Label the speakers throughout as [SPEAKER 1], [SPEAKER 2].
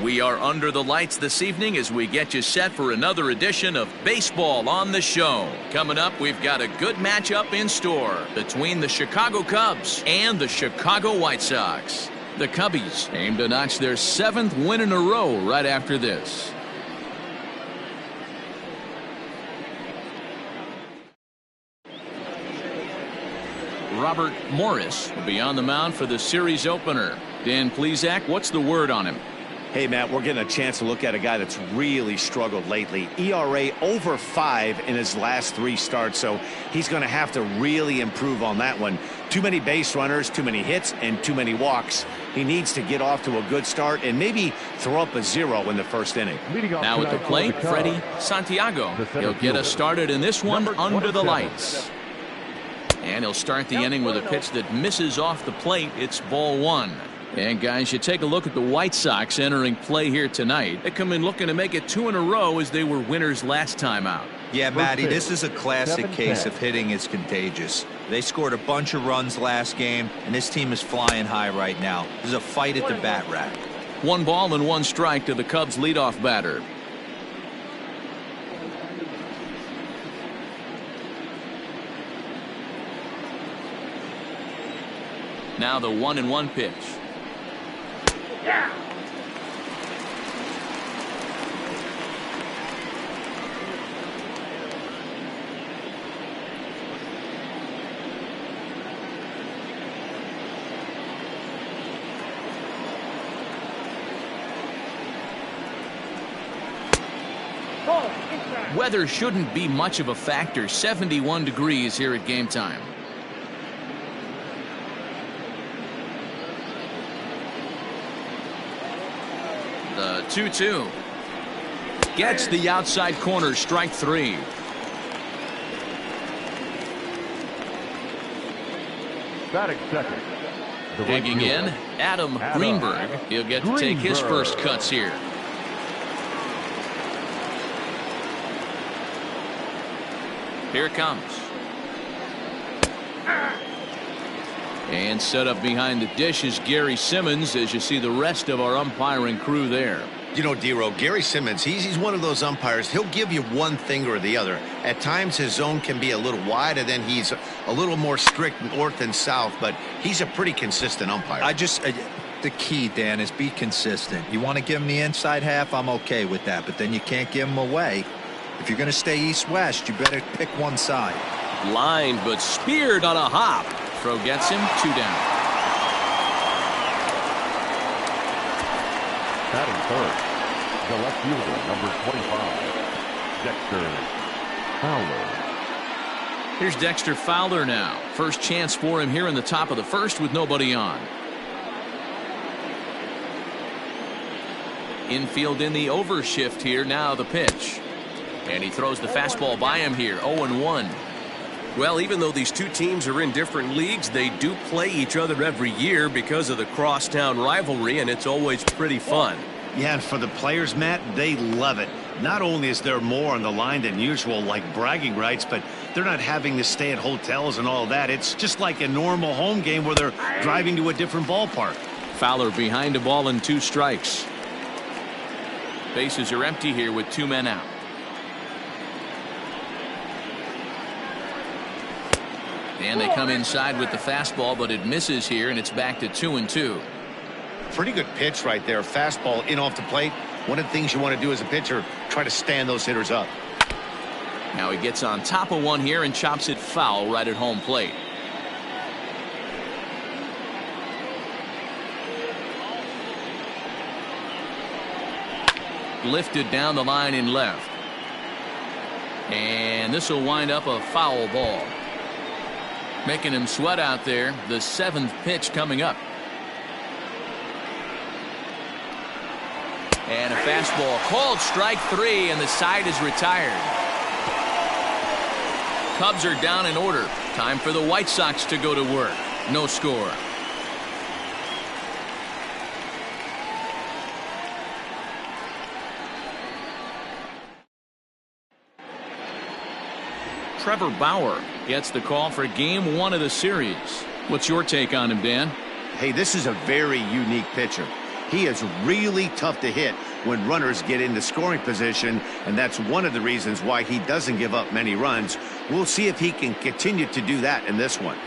[SPEAKER 1] We are under the lights this evening as we get you set for another edition of Baseball on the Show. Coming up, we've got a good matchup in store between the Chicago Cubs and the Chicago White Sox. The Cubbies aim to notch their 7th win in a row right after this. Robert Morris will be on the mound for the series opener. Dan Plesac, what's the word on him?
[SPEAKER 2] Hey, Matt, we're getting a chance to look at a guy that's really struggled lately. ERA over 5 in his last 3 starts, so he's going to have to really improve on that one. Too many base runners, too many hits, and too many walks. He needs to get off to a good start and maybe throw up a 0 in the first inning.
[SPEAKER 1] Now at the plate, Freddie Santiago. He'll get us started in this one under the lights. And he'll start the inning with a pitch that misses off the plate. It's ball 1. And guys, you take a look at the White Sox entering play here tonight. They come in looking to make it 2 in a row as they were winners last time out.
[SPEAKER 3] Yeah, Matty, this is a classic case of hitting is contagious. They scored a bunch of runs last game, and this team is flying high right now. There's a fight at the bat rack.
[SPEAKER 1] 1 ball and 1 strike to the Cubs leadoff batter. Now the 1-1 pitch. Yeah. Weather shouldn't be much of a factor. 71 degrees here at game time. The 2-2. Gets the outside corner, strike 3.
[SPEAKER 4] Batting second.
[SPEAKER 1] Digging in, Adam Greenberg. He'll get to take his first cuts here. Here it comes. And set up behind the dish is Gary Simmons as you see the rest of our umpiring crew there.
[SPEAKER 5] You know, Dero, Gary Simmons, he's one of those umpires. He'll give you one thing or the other. At times his zone can be a little wide, and then he's a little more strict north and south, but he's a pretty consistent umpire.
[SPEAKER 3] The key, Dan, is be consistent. You want to give him the inside half, I'm okay with that, but then you can't give him away. If you're going to stay east-west, you better pick one side.
[SPEAKER 1] Lined but speared on a hop. Throw gets him, 2 down.
[SPEAKER 4] Batting third, the left fielder, number 25, Dexter Fowler.
[SPEAKER 1] Here's Dexter Fowler now. First chance for him here in the top of the first with nobody on. Infield in the overshift here. Now the pitch. And he throws the fastball by him here. 0-1.
[SPEAKER 6] Well, even though these two teams are in different leagues, they do play each other every year because of the crosstown rivalry, and it's always pretty fun.
[SPEAKER 2] Yeah, and for the players, Matt, they love it. Not only is there more on the line than usual, like bragging rights, but they're not having to stay at hotels and all that. It's just like a normal home game where they're driving to a different ballpark.
[SPEAKER 1] Fowler behind a ball and 2 strikes. Bases are empty here with 2 men out. And they come inside with the fastball, but it misses here, and it's back to 2-2.
[SPEAKER 5] Pretty good pitch right there. Fastball in off the plate. One of the things you want to do as a pitcher, try to stand those hitters up.
[SPEAKER 1] Now he gets on top of one here and chops it foul right at home plate. Lifted down the line in left. And this will wind up a foul ball. Making him sweat out there. The 7th pitch coming up. And a fastball called strike 3, and the side is retired. Cubs are down in order. Time for the White Sox to go to work. No score. Trevor Bauer gets the call for game 1 of the series. What's your take on him, Dan?
[SPEAKER 2] Hey, this is a very unique pitcher. He is really tough to hit when runners get into scoring position, and that's one of the reasons why he doesn't give up many runs. We'll see if he can continue to do that in this one.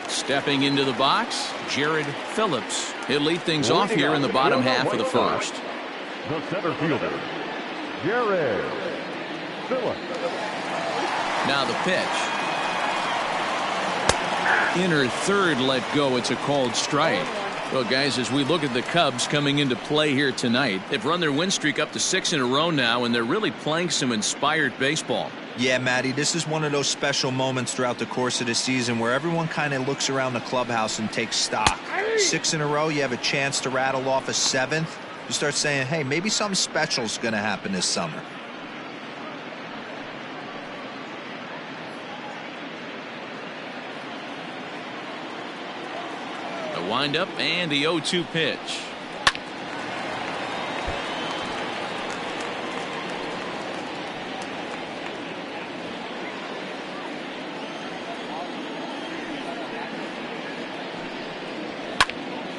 [SPEAKER 1] Stepping into the box, Jared Phillips. He'll lead things off here in the bottom half of the first.
[SPEAKER 4] The center fielder, Jared Phillips.
[SPEAKER 1] Now the pitch. Inner third let go. It's a called strike. Well, guys, as we look at the Cubs coming into play here tonight, they've run their win streak up to 6 in a row now, and they're really playing some inspired baseball.
[SPEAKER 3] Yeah, Matty, this is one of those special moments throughout the course of the season where everyone kind of looks around the clubhouse and takes stock. 6 in a row, you have a chance to rattle off a 7th. You start saying, hey, maybe something special is going to happen this summer.
[SPEAKER 1] The windup and the 0-2 pitch.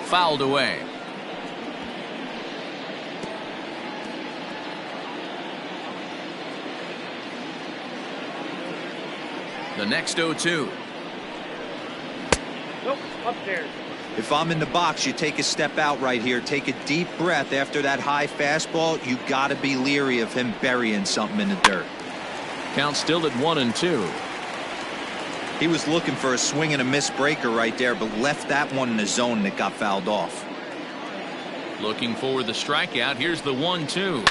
[SPEAKER 1] Fouled away. The next 0-2.
[SPEAKER 7] Nope, upstairs.
[SPEAKER 3] If I'm in the box, you take a step out right here. Take a deep breath after that high fastball. You got to be leery of him burying something in the dirt.
[SPEAKER 1] Count still at 1-2.
[SPEAKER 3] He was looking for a swing and a miss breaker right there, but left that one in the zone that got fouled off.
[SPEAKER 1] Looking for the strikeout. Here's the 1-2.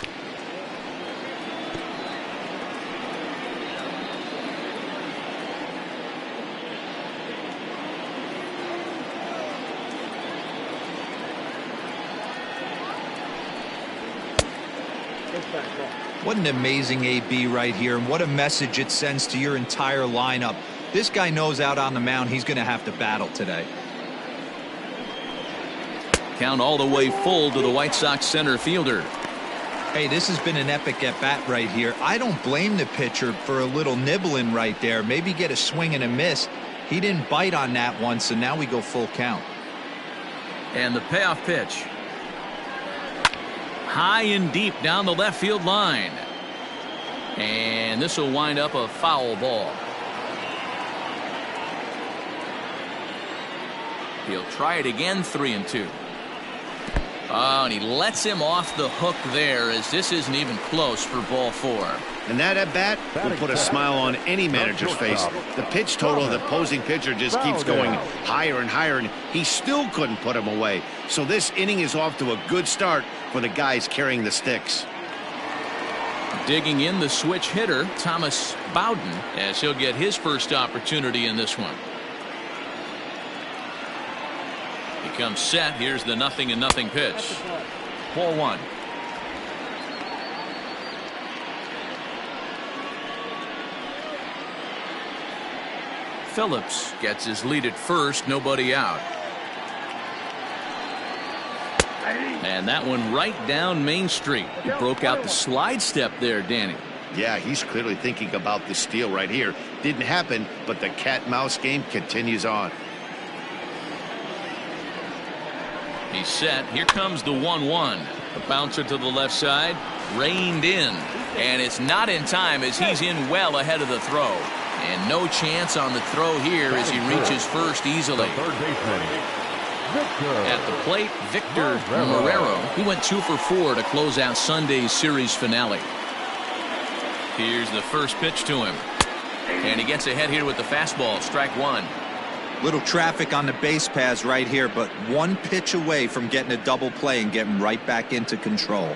[SPEAKER 3] What an amazing AB right here, and what a message it sends to your entire lineup. This guy knows out on the mound he's going to have to battle today.
[SPEAKER 1] Count all the way full to the White Sox center fielder.
[SPEAKER 3] Hey, this has been an epic at-bat right here. I don't blame the pitcher for a little nibbling right there. Maybe get a swing and a miss. He didn't bite on that one, so now we go full count.
[SPEAKER 1] And the payoff pitch. High and deep down the left field line. And this will wind up a foul ball. He'll try it again, 3-2. Oh, and he lets him off the hook there, as this isn't even close for ball 4.
[SPEAKER 2] And that at bat will put a smile on any manager's face. The pitch total of the opposing pitcher just keeps going higher and higher, and he still couldn't put him away. So this inning is off to a good start for the guys carrying the sticks.
[SPEAKER 1] Digging in the switch hitter, Thomas Bowden, as he'll get his first opportunity in this one. He comes set. Here's the 0-0 pitch. Ball 1. Phillips gets his lead at first, nobody out. And that one right down Main Street. He broke out the slide step there, Danny.
[SPEAKER 2] Yeah, he's clearly thinking about the steal right here. Didn't happen, but the cat-mouse game continues on.
[SPEAKER 1] He's set. Here comes the 1-1. A bouncer to the left side, reined in, and it's not in time as he's in well ahead of the throw. And no chance on the throw here as he reaches first easily. At the plate, Victor Marrero. He went 2 for 4 to close out Sunday's series finale. Here's the first pitch to him. And he gets ahead here with the fastball, strike 1.
[SPEAKER 3] Little traffic on the base paths right here, but one pitch away from getting a double play and getting right back into control.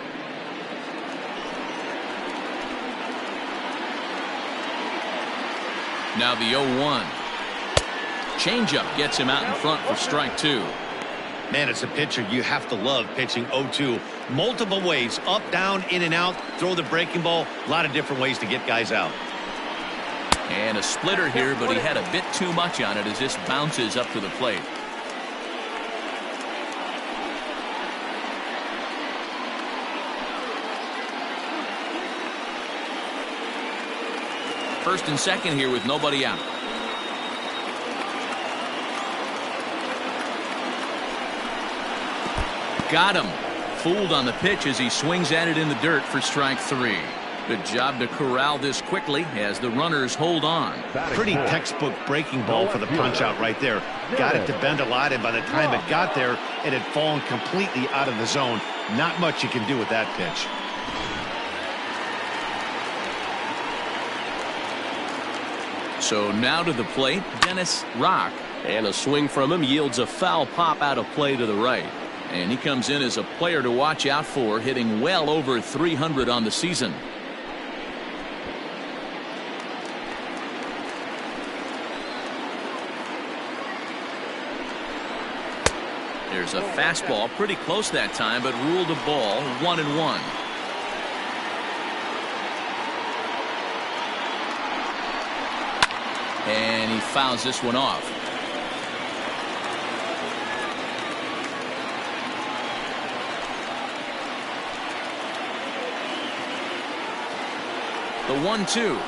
[SPEAKER 1] Now the 0-1. Changeup gets him out in front for strike 2.
[SPEAKER 2] Man, as a pitcher, you have to love pitching 0-2. Multiple ways, up, down, in and out, throw the breaking ball. A lot of different ways to get guys out.
[SPEAKER 1] And a splitter here, but he had a bit too much on it as this bounces up to the plate. First and second here with nobody out. Got him. fooled on the pitch as he swings at it in the dirt for strike 3. Good job to corral this quickly as the runners hold on.
[SPEAKER 2] Pretty textbook breaking ball for the punch out right there. Got it to bend a lot, and by the time it got there, it had fallen completely out of the zone. Not much you can do with that pitch.
[SPEAKER 1] So now to the plate, Dennis Rock.
[SPEAKER 6] And a swing from him yields a foul pop out of play to the right.
[SPEAKER 1] And he comes in as a player to watch out for, hitting well over 300 on the season. There's a fastball pretty close that time, but ruled a ball, 1-1. And he fouls this one off. The 1-2.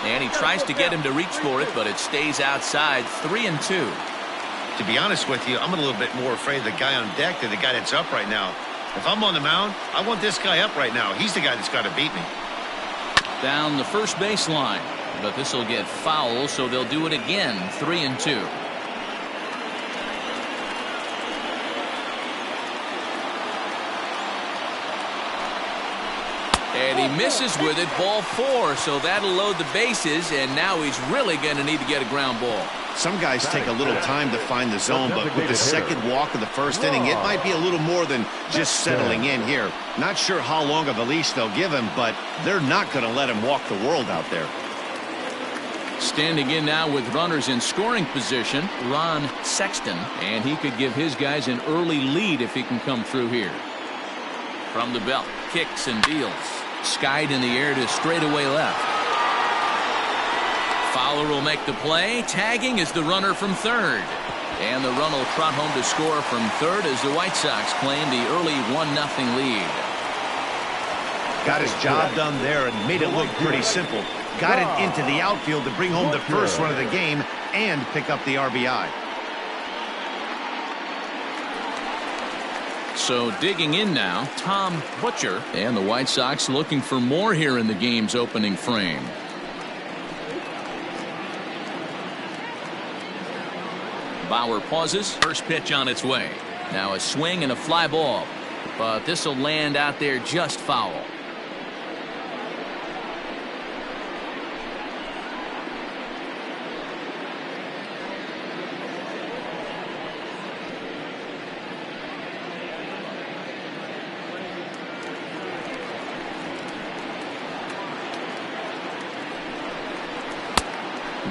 [SPEAKER 1] And he tries to get him to reach for it, but it stays outside. 3-2.
[SPEAKER 5] To be honest with you, I'm a little bit more afraid of the guy on deck than the guy that's up right now. If I'm on the mound, I want this guy up right now. He's the guy that's got to beat me.
[SPEAKER 1] Down the first baseline, but this will get foul, so they'll do it again. 3-2. And he misses with it, ball 4, so that'll load the bases, and now he's really going to need to get a ground ball.
[SPEAKER 2] Some guys take a little time to find the zone, but with the second walk of the first inning, it might be a little more than just settling in here. Not sure how long of a leash they'll give him, but they're not going to let him walk the world out there.
[SPEAKER 1] Standing in now with runners in scoring position, Ron Sexton, and he could give his guys an early lead if he can come through here. From the belt, kicks and deals. Skied in the air to straightaway left. Fowler will make the play. Tagging is the runner from third. And the run will trot home to score from third as the White Sox claim the early 1-0 lead.
[SPEAKER 2] Got his job done there and made it look pretty simple. Got it into the outfield to bring home the first run of the game and pick up the RBI.
[SPEAKER 1] So digging in now, Tom Butcher, and the White Sox looking for more here in the game's opening frame. Bauer pauses. First pitch on its way. Now a swing and a fly ball, but this will land out there just foul.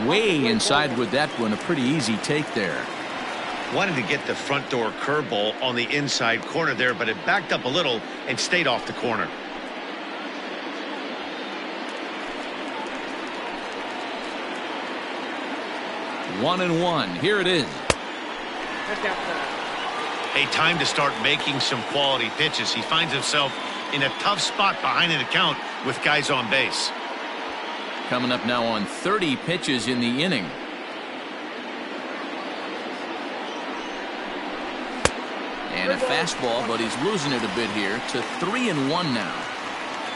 [SPEAKER 1] Way inside with that one. A pretty easy take there.
[SPEAKER 5] Wanted to get the front door curveball on the inside corner there, but it backed up a little and stayed off the corner.
[SPEAKER 1] One and one. Here it is.
[SPEAKER 5] A time to start making some quality pitches. He finds himself in a tough spot behind an account with guys on base.
[SPEAKER 1] Coming up now on 30 pitches in the inning. And a fastball, but he's losing it a bit here to 3-1 now.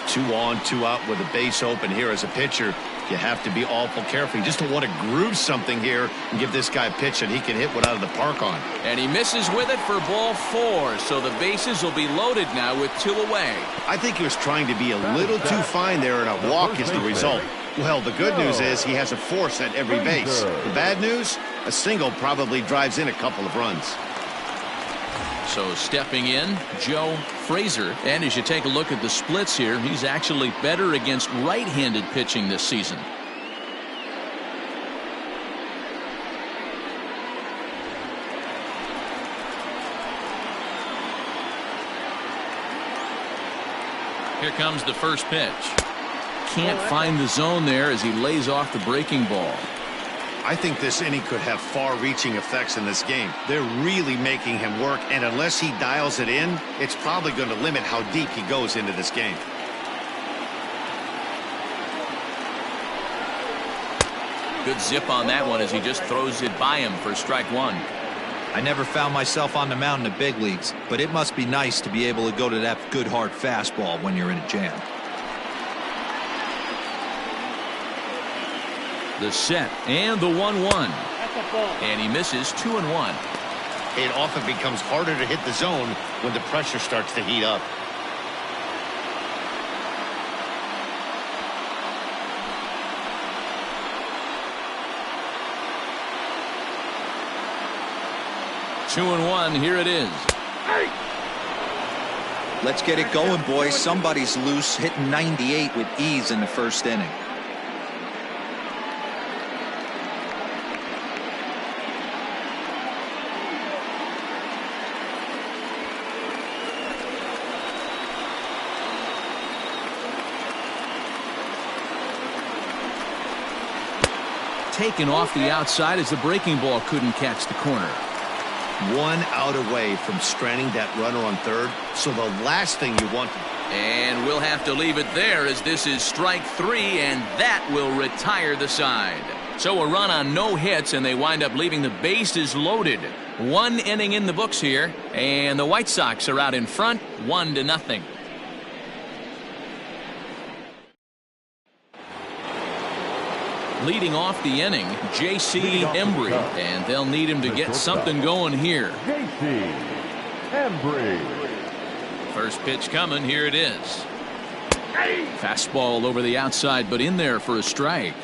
[SPEAKER 2] 2 on, 2 out with a base open here as a pitcher. You have to be awful careful. You just don't want to groove something here and give this guy a pitch that he can hit one out of the park on.
[SPEAKER 1] And he misses with it for ball 4, so the bases will be loaded now with 2 away.
[SPEAKER 2] I think he was trying to be a little too fine there, and a walk is the result. Well, the good news is he has a force at every base. The bad news, a single probably drives in a couple of runs.
[SPEAKER 1] So stepping in, Joe Frazier. And as you take a look at the splits here, he's actually better against right-handed pitching this season. Here comes the first pitch. Can't find the zone there as he lays off the breaking ball.
[SPEAKER 2] I think this inning could have far-reaching effects in this game. They're really making him work, and unless he dials it in, it's probably going to limit how deep he goes into this game.
[SPEAKER 1] Good zip on that one as he just throws it by him for strike one.
[SPEAKER 3] I never found myself on the mound in the big leagues, but it must be nice to be able to go to that good hard fastball when you're in a jam.
[SPEAKER 1] The set and the 1-1. And he misses 2-1.
[SPEAKER 5] It often becomes harder to hit the zone when the pressure starts to heat up.
[SPEAKER 1] Two and one, here it is.
[SPEAKER 3] Let's get it going, boys. Somebody's loose, hitting 98 with ease in the first inning.
[SPEAKER 1] Taken off the outside as the breaking ball couldn't catch the corner.
[SPEAKER 5] 1 out away from stranding that runner on third, so the last thing you want to...
[SPEAKER 1] And we'll have to leave it there as this is strike three, and that will retire the side. So a run on no hits, and they wind up leaving the bases loaded. 1 inning in the books here, and the White Sox are out in front, 1-0. Leading off the inning, J.C. Embry, and they'll need him to get something going here.
[SPEAKER 4] J.C. Embry.
[SPEAKER 1] First pitch coming, here it is. Fastball over the outside, but in there for a strike.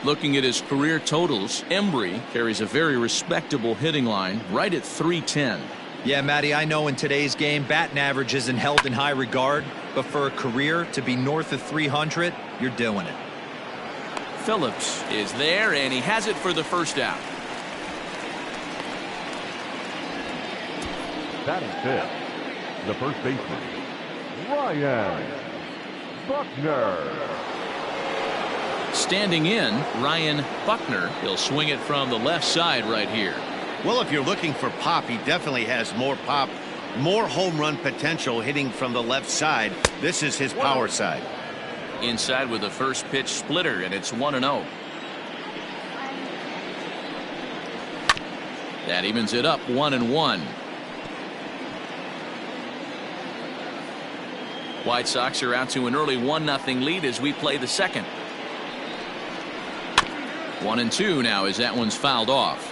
[SPEAKER 1] Looking at his career totals, Embry carries a very respectable hitting line, right at .310.
[SPEAKER 3] Yeah, Matty, I know in today's game, batting average isn't held in high regard, but for a career to be north of 300, you're doing it.
[SPEAKER 1] Phillips is there, and he has it for the first out.
[SPEAKER 4] Batting fifth, the first baseman, Ryan Buckner.
[SPEAKER 1] Standing in, Ryan Buckner. He'll swing it from the left side right here.
[SPEAKER 5] Well, if you're looking for pop, he definitely has more pop, more home run potential hitting from the left side. This is his power side.
[SPEAKER 1] Inside with the first pitch splitter, and it's 1-0. That evens it up 1-1. White Sox are out to an early 1-0 lead as we play the second. 1-2 now as that one's fouled off.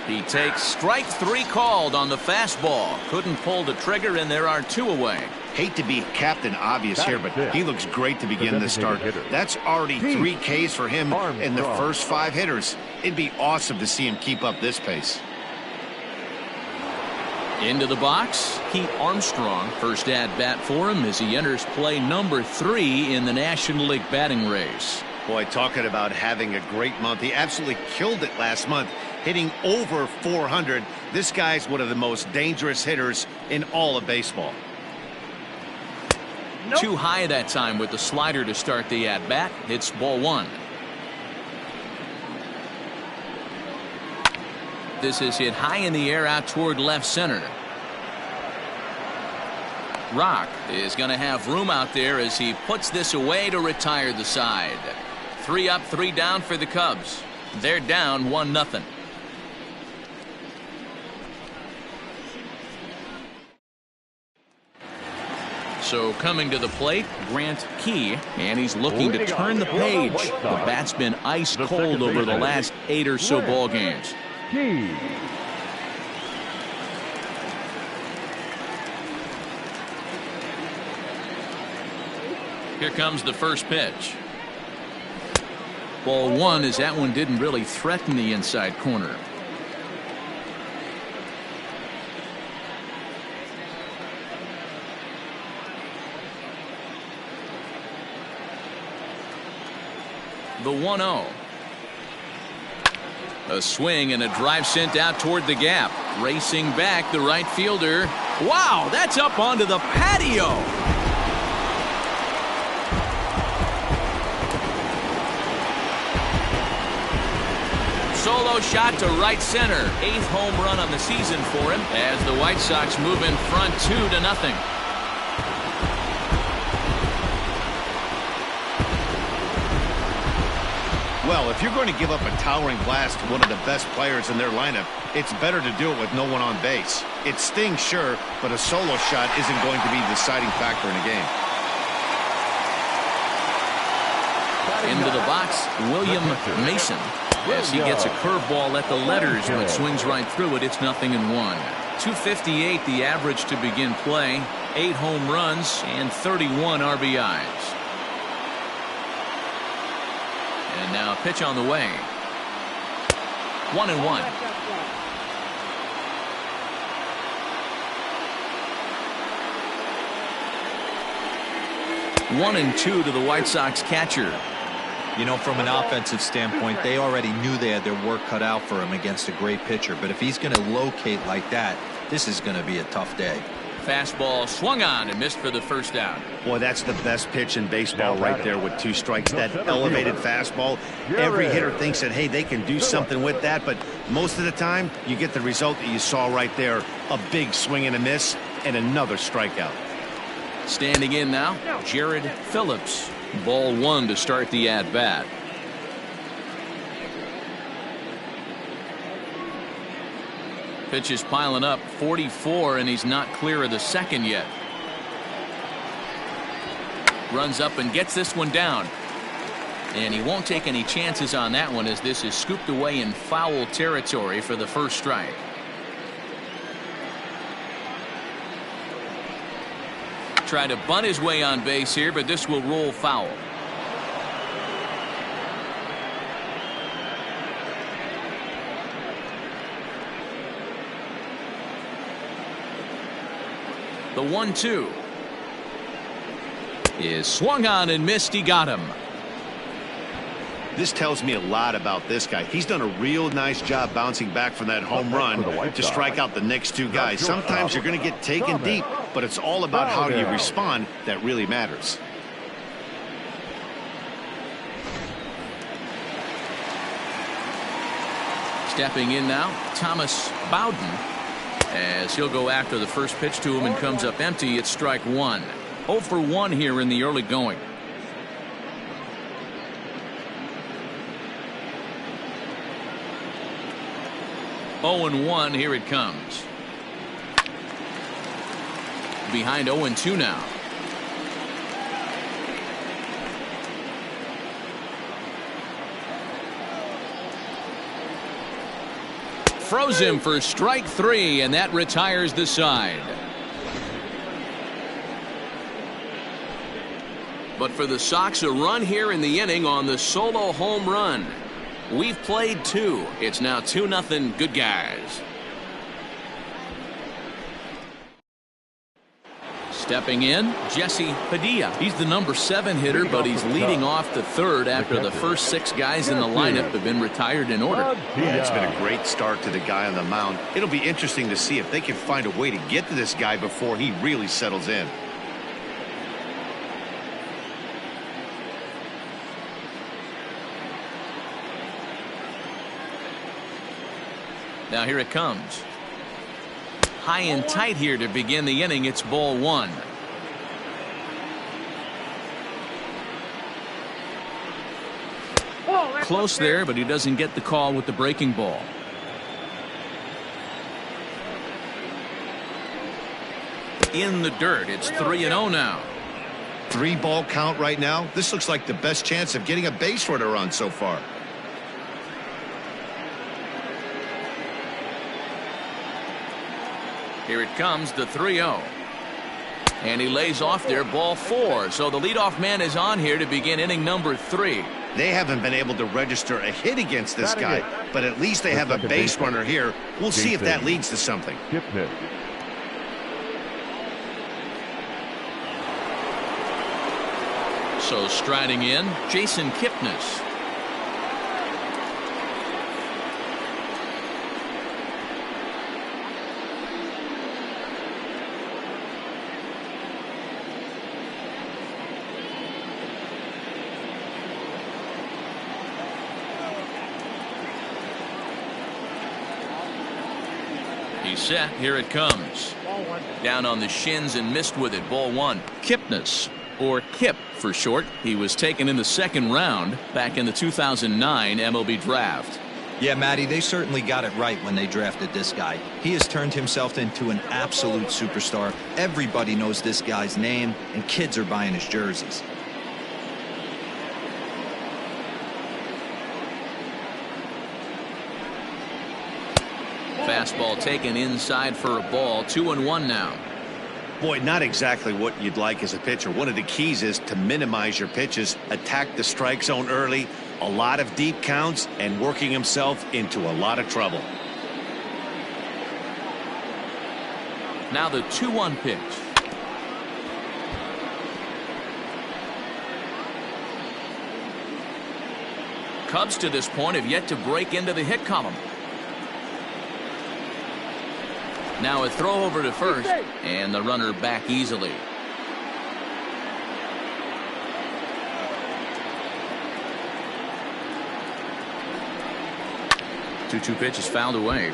[SPEAKER 1] He takes strike three called on the fastball. Couldn't pull the trigger, and there are 2 away.
[SPEAKER 5] Hate to be Captain Obvious here, but he looks great to begin this start. That's already 3 Ks for him in the first 5 hitters. It'd be awesome to see him keep up this pace.
[SPEAKER 1] Into the box, Pete Armstrong. First at bat for him as he enters play number 3 in the National League batting race.
[SPEAKER 5] Boy, talking about having a great month. He absolutely killed it last month, hitting over 400. This guy's one of the most dangerous hitters in all of baseball.
[SPEAKER 1] Too high that time with the slider to start the at bat. It's ball 1. This is hit high in the air out toward left center. Rock is going to have room out there as he puts this away to retire the side. 3 up, 3 down for the Cubs. They're down 1-0. So coming to the plate, Grant Key, and he's looking to turn the page. The bat's been ice cold over the last 8 or so ball games.
[SPEAKER 4] Key.
[SPEAKER 1] Here comes the first pitch. Ball 1 as that one didn't really threaten the inside corner. The 1-0. A swing and a drive sent out toward the gap. Racing back the right fielder. Wow, that's up onto the patio. solo shot to right center. 8th home run on the season for him as the White Sox move in front 2-0.
[SPEAKER 2] Well, if you're going to give up a towering blast to one of the best players in their lineup, it's better to do it with no one on base. It stings, sure, but a solo shot isn't going to be the deciding factor in a game.
[SPEAKER 1] Into the box, William Mason. As he gets a curveball at the letters, but swings right through it. It's 0-1. 258 the average to begin play. 8 home runs and 31 RBIs. And now a pitch on the way. 1-1. One and two to the White Sox catcher.
[SPEAKER 3] You know, from an offensive standpoint, they already knew they had their work cut out for him against a great pitcher. But if he's going to locate like that, this is going to be a tough day.
[SPEAKER 1] Fastball swung on and missed for the first out.
[SPEAKER 2] Boy, that's the best pitch in baseball right there with 2 strikes. That elevated fastball. Every hitter thinks that, hey, they can do something with that. But most of the time, you get the result that you saw right there. A big swing and a miss and another strikeout.
[SPEAKER 1] Standing in now, Jared Phillips. Ball 1 to start the at-bat. Pitch is piling up, 44, and he's not clear of the second yet. Runs up and gets this one down. And he won't take any chances on that one as this is scooped away in foul territory for the first strike. Try to bunt his way on base here, but this will roll foul. The 1-2 is swung on and missed. He got him.
[SPEAKER 2] This tells me a lot about this guy. He's done a real nice job bouncing back from that home run to strike out the next 2 guys. Sometimes you're going to get taken deep, but it's all about how you respond that really matters.
[SPEAKER 1] Stepping in now, Thomas Bowden, as he'll go after the first pitch to him and comes up empty. It's strike 1. 0 for 1 here in the early going. Oh and 1, here it comes. Behind 0-2 now. Froze him for strike 3, and that retires the side. But for the Sox, a run here in the inning on the solo home run. We've played 2. It's now 2-0 good guys. Stepping in, Jesse Padilla. He's the number 7 hitter, but he's leading off the third after the first 6 guys in the lineup have been retired in order.
[SPEAKER 2] Yeah, it's been a great start to the guy on the mound. It'll be interesting to see if they can find a way to get to this guy before he really settles in.
[SPEAKER 1] Now here it comes. High and tight here to begin the inning. It's ball 1. Close there, but he doesn't get the call with the breaking ball. In the dirt. It's 3-0 now.
[SPEAKER 2] 3-ball count right now. This looks like the best chance of getting a base runner on so far.
[SPEAKER 1] Here it comes, the 3-0. And he lays off there, ball 4. So the leadoff man is on here to begin inning number 3.
[SPEAKER 2] They haven't been able to register a hit against this guy, but at least they have a base runner here. We'll see if that leads to something.
[SPEAKER 1] So striding in, Jason Kipnis. He's set. Here it comes. Down on the shins and missed with it. Ball one. Kipnis, or Kip for short. He was taken in the second round back in the 2009 MLB draft.
[SPEAKER 3] Yeah, Matty, they certainly got it right when they drafted this guy. He has turned himself into an absolute superstar. Everybody knows this guy's name, and kids are buying his jerseys.
[SPEAKER 1] Fastball taken inside for a ball. 2-1 now.
[SPEAKER 2] Boy, not exactly what you'd like as a pitcher. One of the keys is to minimize your pitches, attack the strike zone early, a lot of deep counts, and working himself into a lot of trouble.
[SPEAKER 1] Now the 2-1 pitch. Cubs to this point have yet to break into the hit column. Now a throw over to first, and the runner back easily. Two pitch is fouled away.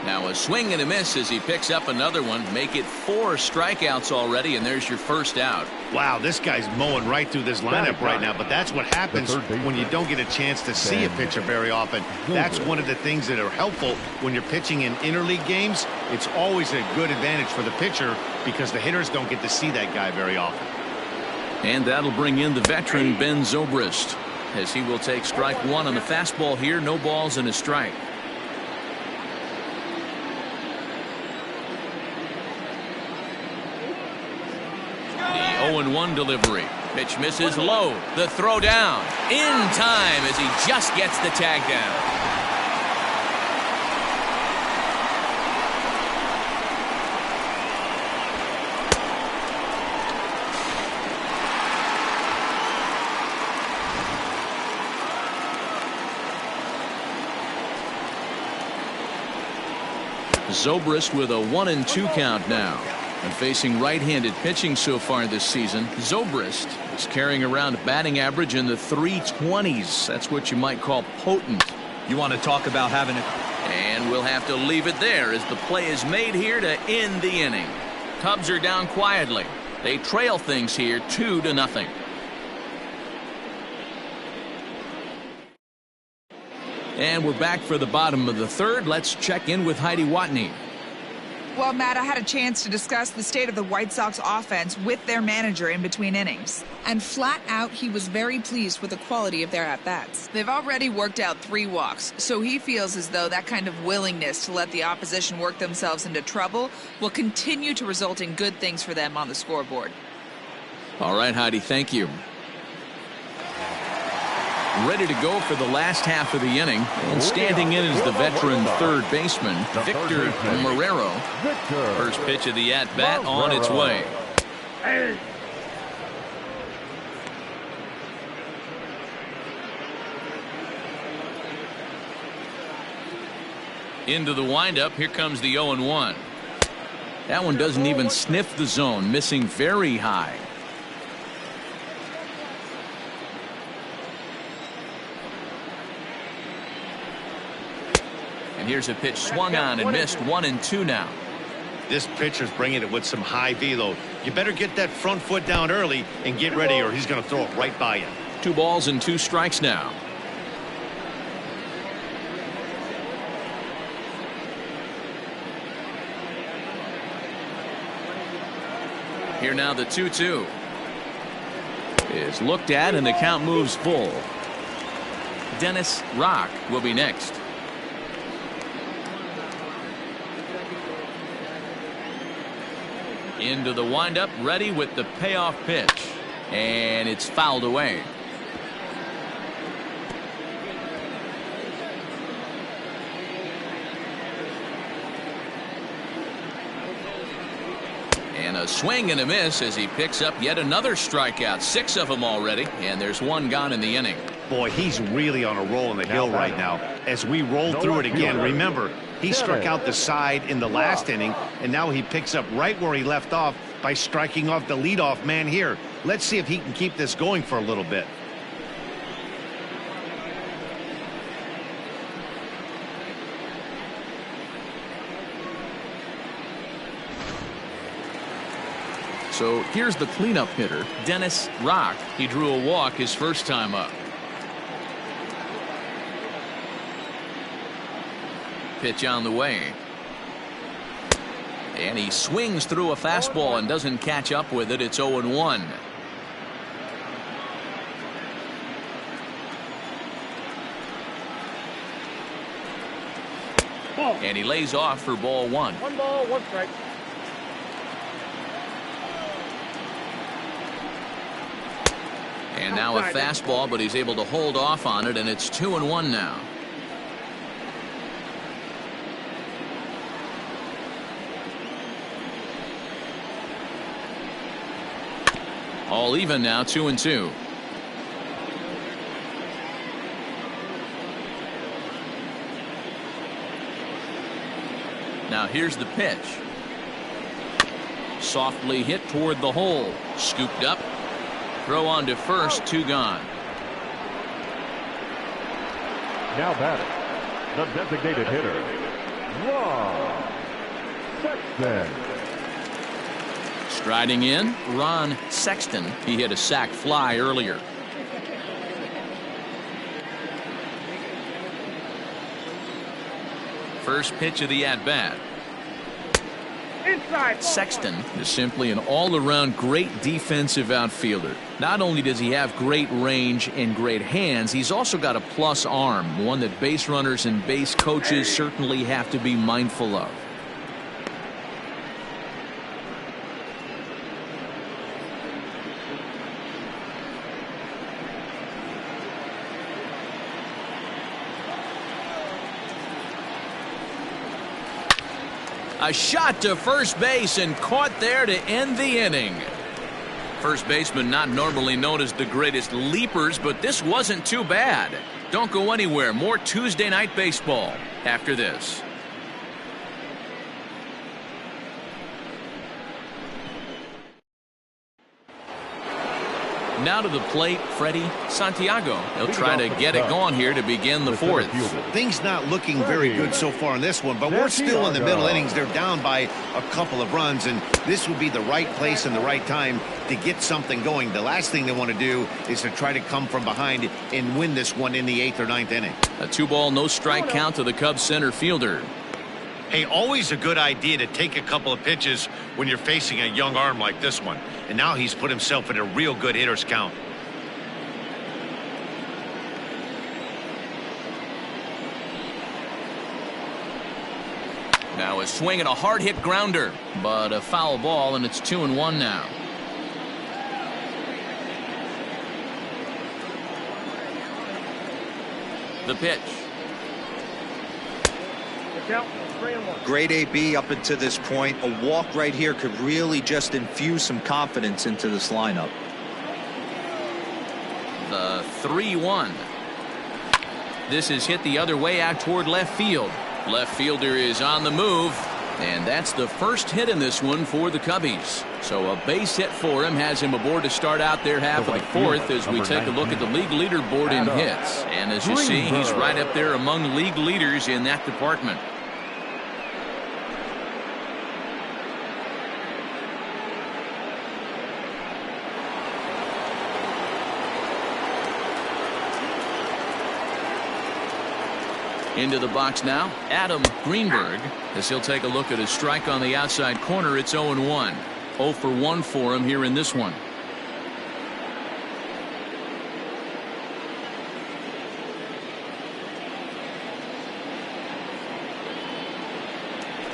[SPEAKER 1] Now a swing and a miss as he picks up another one. Make it 4 strikeouts already, and there's your first out.
[SPEAKER 2] Wow, this guy's mowing right through this lineup right now, but that's what happens when you don't get a chance to see a pitcher very often. That's one of the things that are helpful when you're pitching in interleague games. It's always a good advantage for the pitcher because the hitters don't get to see that guy very often.
[SPEAKER 1] And that'll bring in the veteran Ben Zobrist, as he will take strike one on the fastball here. No balls and a strike. The 0-1 delivery. Pitch misses low. The throw down in time as he just gets the tag down. Zobrist with a 1-2 count now. And facing right-handed pitching so far this season, Zobrist is carrying around a batting average in the 320s. That's what you might call potent.
[SPEAKER 3] You want to talk about having a...
[SPEAKER 1] And we'll have to leave it there as the play is made here to end the inning. Cubs are down quietly. They trail things here 2-0. And we're back for the bottom of the third. Let's check in with Heidi Watney.
[SPEAKER 7] Well, Matt, I had a chance to discuss the state of the White Sox offense with their manager in between innings. And flat out, he was very pleased with the quality of their at-bats. They've already worked out 3 walks, so he feels as though that kind of willingness to let the opposition work themselves into trouble will continue to result in good things for them on the scoreboard.
[SPEAKER 1] All right, Heidi, thank you. Ready to go for the last half of the inning, and standing in is the veteran third baseman, Victor Marrero. First pitch of the at-bat on its way. Into the windup, here comes the 0-1. That one doesn't even sniff the zone, missing very high. And here's a pitch swung on and missed. 1-2 now.
[SPEAKER 2] This pitcher's bringing it with some high velo. You better get that front foot down early and get ready, or he's going to throw it right by you.
[SPEAKER 1] 2 balls and 2 strikes now. Here now the 2-2 is looked at, and the count moves full. Dennis Rock will be next. Into the windup, ready with the payoff pitch, and it's fouled away. And a swing and a miss as he picks up yet another strikeout. 6 of them already, and there's 1 gone in the inning.
[SPEAKER 2] Boy, he's really on a roll in the hill right now. As we roll through it again, remember, he struck out the side in the last inning, and now he picks up right where he left off by striking off the leadoff man here. Let's see if he can keep this going for a little bit.
[SPEAKER 1] So here's the cleanup hitter, Dennis Rock. He drew a walk his first time up. Pitch on the way. And he swings through a fastball and doesn't catch up with it. It's 0-1. And he lays off for ball 1.
[SPEAKER 8] 1 ball, 1 strike.
[SPEAKER 1] And now a fastball, but he's able to hold off on it, and it's 2-1 now. All even now, 2-2. Now here's the pitch. Softly hit toward the hole. Scooped up. Throw on to first, 2 gone.
[SPEAKER 4] Now batting, the designated hitter, Ron Sexton.
[SPEAKER 1] Striding in, Ron Sexton. He hit a sac fly earlier. First pitch of the at-bat. Sexton is simply an all-around great defensive outfielder. Not only does he have great range and great hands, he's also got a plus arm, one that base runners and base coaches certainly have to be mindful of. A shot to first base and caught there to end the inning. First baseman not normally known as the greatest leapers, but this wasn't too bad. Don't go anywhere. More Tuesday Night Baseball after this. Now to the plate, Freddie Santiago. He'll try to get it going here to begin the 4th.
[SPEAKER 5] Things not looking very good so far in this one, but we're still in the middle innings. They're down by a couple of runs, and this would be the right place and the right time to get something going. The last thing they want to do is to try to come from behind and win this one in the 8th or 9th inning.
[SPEAKER 1] A 2-ball, no strike count to the Cubs center fielder.
[SPEAKER 5] Hey, always a good idea to take a couple of pitches when you're facing a young arm like this one. And now he's put himself in a real good hitter's count.
[SPEAKER 1] Now a swing and a hard hit grounder, but a foul ball, and it's 2-1 now. The pitch.
[SPEAKER 3] Great AB up until this point. A walk right here could really just infuse some confidence into this lineup.
[SPEAKER 1] The 3-1. This is hit the other way out toward left field. Left fielder is on the move, and that's the first hit in this one for the Cubbies. So a base hit for him has him aboard to start out their half of the 4th as we take a look at the league leaderboard in hits. And as you see, he's right up there among league leaders in that department. Into the box now, Adam Greenberg, as he'll take a look at his strike on the outside corner. It's 0-1. 0 for 1 for him here in this one.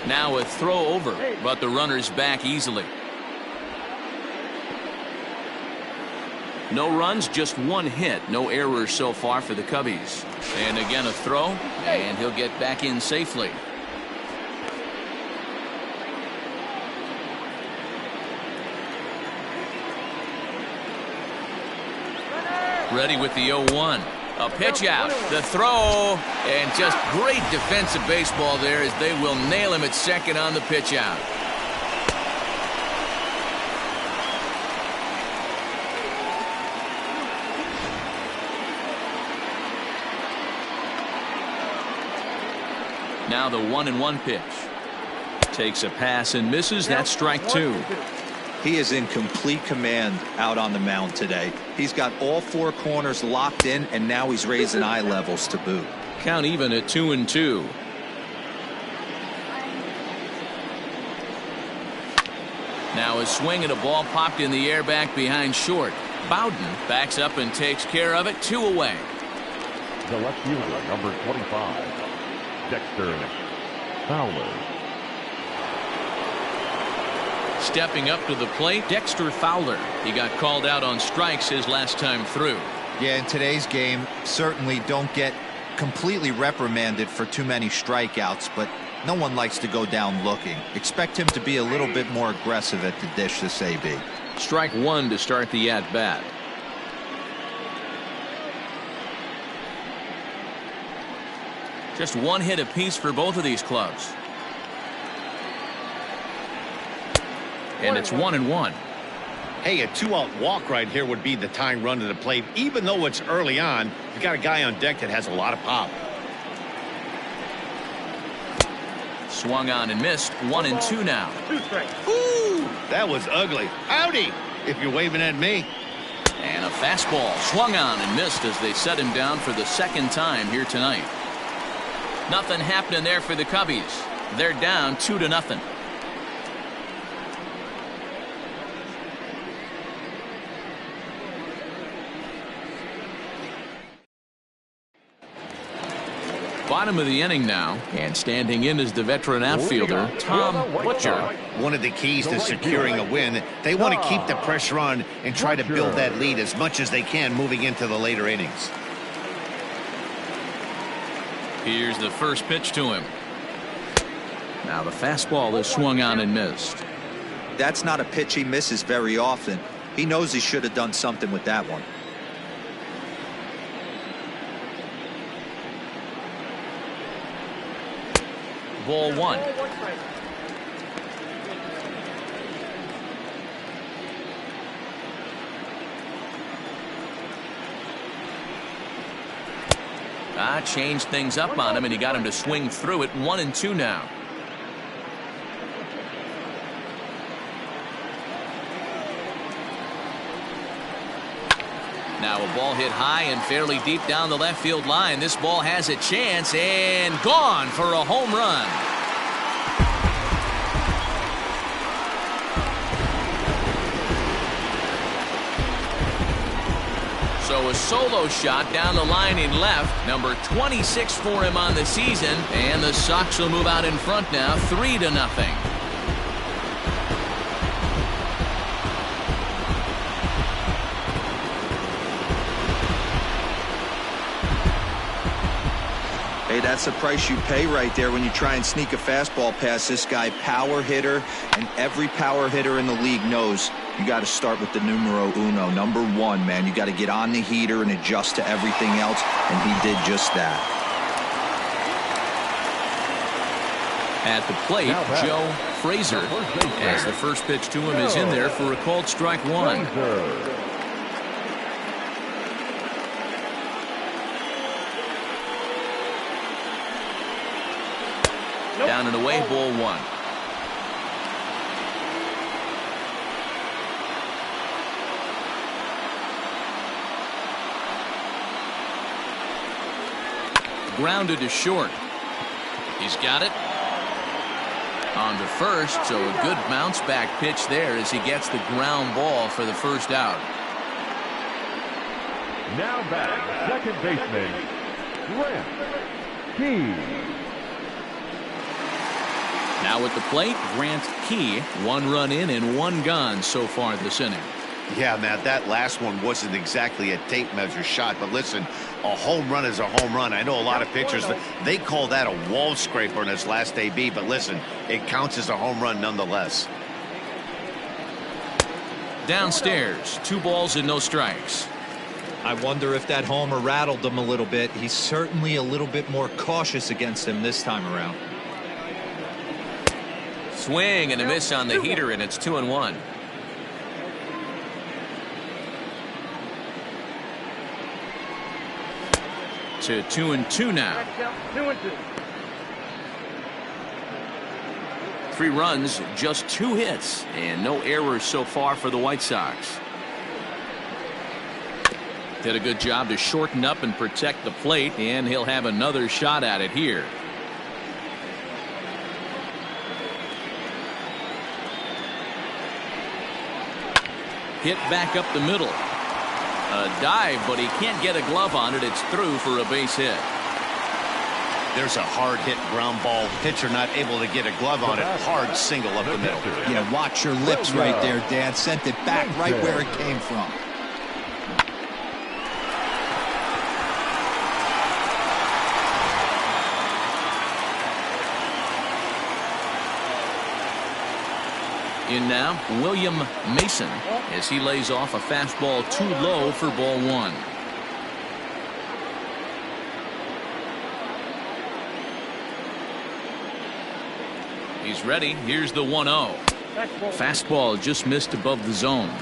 [SPEAKER 1] Now a throw over, but the runner's back easily. No runs, just 1 hit. No errors so far for the Cubbies. And again a throw, and he'll get back in safely. Ready with the 0-1. A pitch out, the throw, and just great defensive baseball there as they will nail him at second on the pitch out. Now the 1-1 pitch. Takes a pass and misses. That's strike two.
[SPEAKER 3] He is in complete command out on the mound today. He's got all four corners locked in, and now he's raising eye levels to boot.
[SPEAKER 1] Count even at 2-2. Now a swing and a ball popped in the air back behind short. Bowden backs up and takes care of it. 2 away.
[SPEAKER 4] The left fielder, number 25, Dexter Fowler.
[SPEAKER 1] Stepping up to the plate, Dexter Fowler. He got called out on strikes his last time through.
[SPEAKER 3] Yeah, in today's game, certainly don't get completely reprimanded for too many strikeouts, but no one likes to go down looking. Expect him to be a little bit more aggressive at the dish this AB.
[SPEAKER 1] Strike one to start the at-bat. Just one hit apiece for both of these clubs. And it's 1-1.
[SPEAKER 2] Hey, a 2-out walk right here would be the tying run to the plate. Even though it's early on, you've got a guy on deck that has a lot of pop.
[SPEAKER 1] Swung on and missed. 1-2 now.
[SPEAKER 2] Ooh, that was ugly. Howdy, if you're waving at me.
[SPEAKER 1] And a fastball swung on and missed as they set him down for the second time here tonight. Nothing happening there for the Cubbies. They're down 2-0. Bottom of the inning now, and standing in is the veteran outfielder, Tom Butcher.
[SPEAKER 5] One of the keys to securing a win, they want to keep the pressure on and try to build that lead as much as they can moving into the later innings.
[SPEAKER 1] Here's the first pitch to him. Now the fastball is swung on and missed.
[SPEAKER 3] That's not a pitch he misses very often. He knows he should have done something with that one.
[SPEAKER 1] Ball one. Changed things up on him, and he got him to swing through it. 1-2 now. Now a ball hit high and fairly deep down the left field line. This ball has a chance and gone for a home run. So a solo shot down the line in left. Number 26 for him on the season. And the Sox will move out in front now 3-0.
[SPEAKER 3] Hey, that's the price you pay right there when you try and sneak a fastball past this guy. Power hitter, and every power hitter in the league knows you got to start with the numero uno, number one, man. You got to get on the heater and adjust to everything else, and he did just that.
[SPEAKER 1] At the plate, Joe Frazier, as the first pitch to him is in there for a called strike one. Down and away, ball one. Grounded to short. He's got it. On to first, so a good bounce back pitch there as he gets the ground ball for the first out.
[SPEAKER 4] Now back, second baseman, Grant Key.
[SPEAKER 1] Now at the plate, Grant Key. 1 run in and 1 gone so far this inning.
[SPEAKER 5] Yeah, Matt, that last one wasn't exactly a tape measure shot, but listen, a home run is a home run. I know a lot of pitchers, they call that a wall scraper in his last AB, but listen, it counts as a home run nonetheless.
[SPEAKER 1] Downstairs, 2 balls and no strikes.
[SPEAKER 3] I wonder if that homer rattled him a little bit. He's certainly a little bit more cautious against him this time around.
[SPEAKER 1] Swing and a miss on the heater, and it's 2-1. To 2-2 now.
[SPEAKER 8] 2-2.
[SPEAKER 1] 3 runs, just 2 hits, and no errors so far for the White Sox. Did a good job to shorten up and protect the plate, and he'll have another shot at it here. Hit back up the middle. A dive, but he can't get a glove on it. It's through for a base hit.
[SPEAKER 2] There's a hard hit ground ball. Pitcher not able to get a glove on it. Hard single up the middle.
[SPEAKER 3] Yeah, watch your lips right there, Dan. Sent it back right where it came from.
[SPEAKER 1] In now, William Mason, as he lays off a fastball too low for ball 1. He's ready. Here's the 1-0. Fastball just missed above the zone.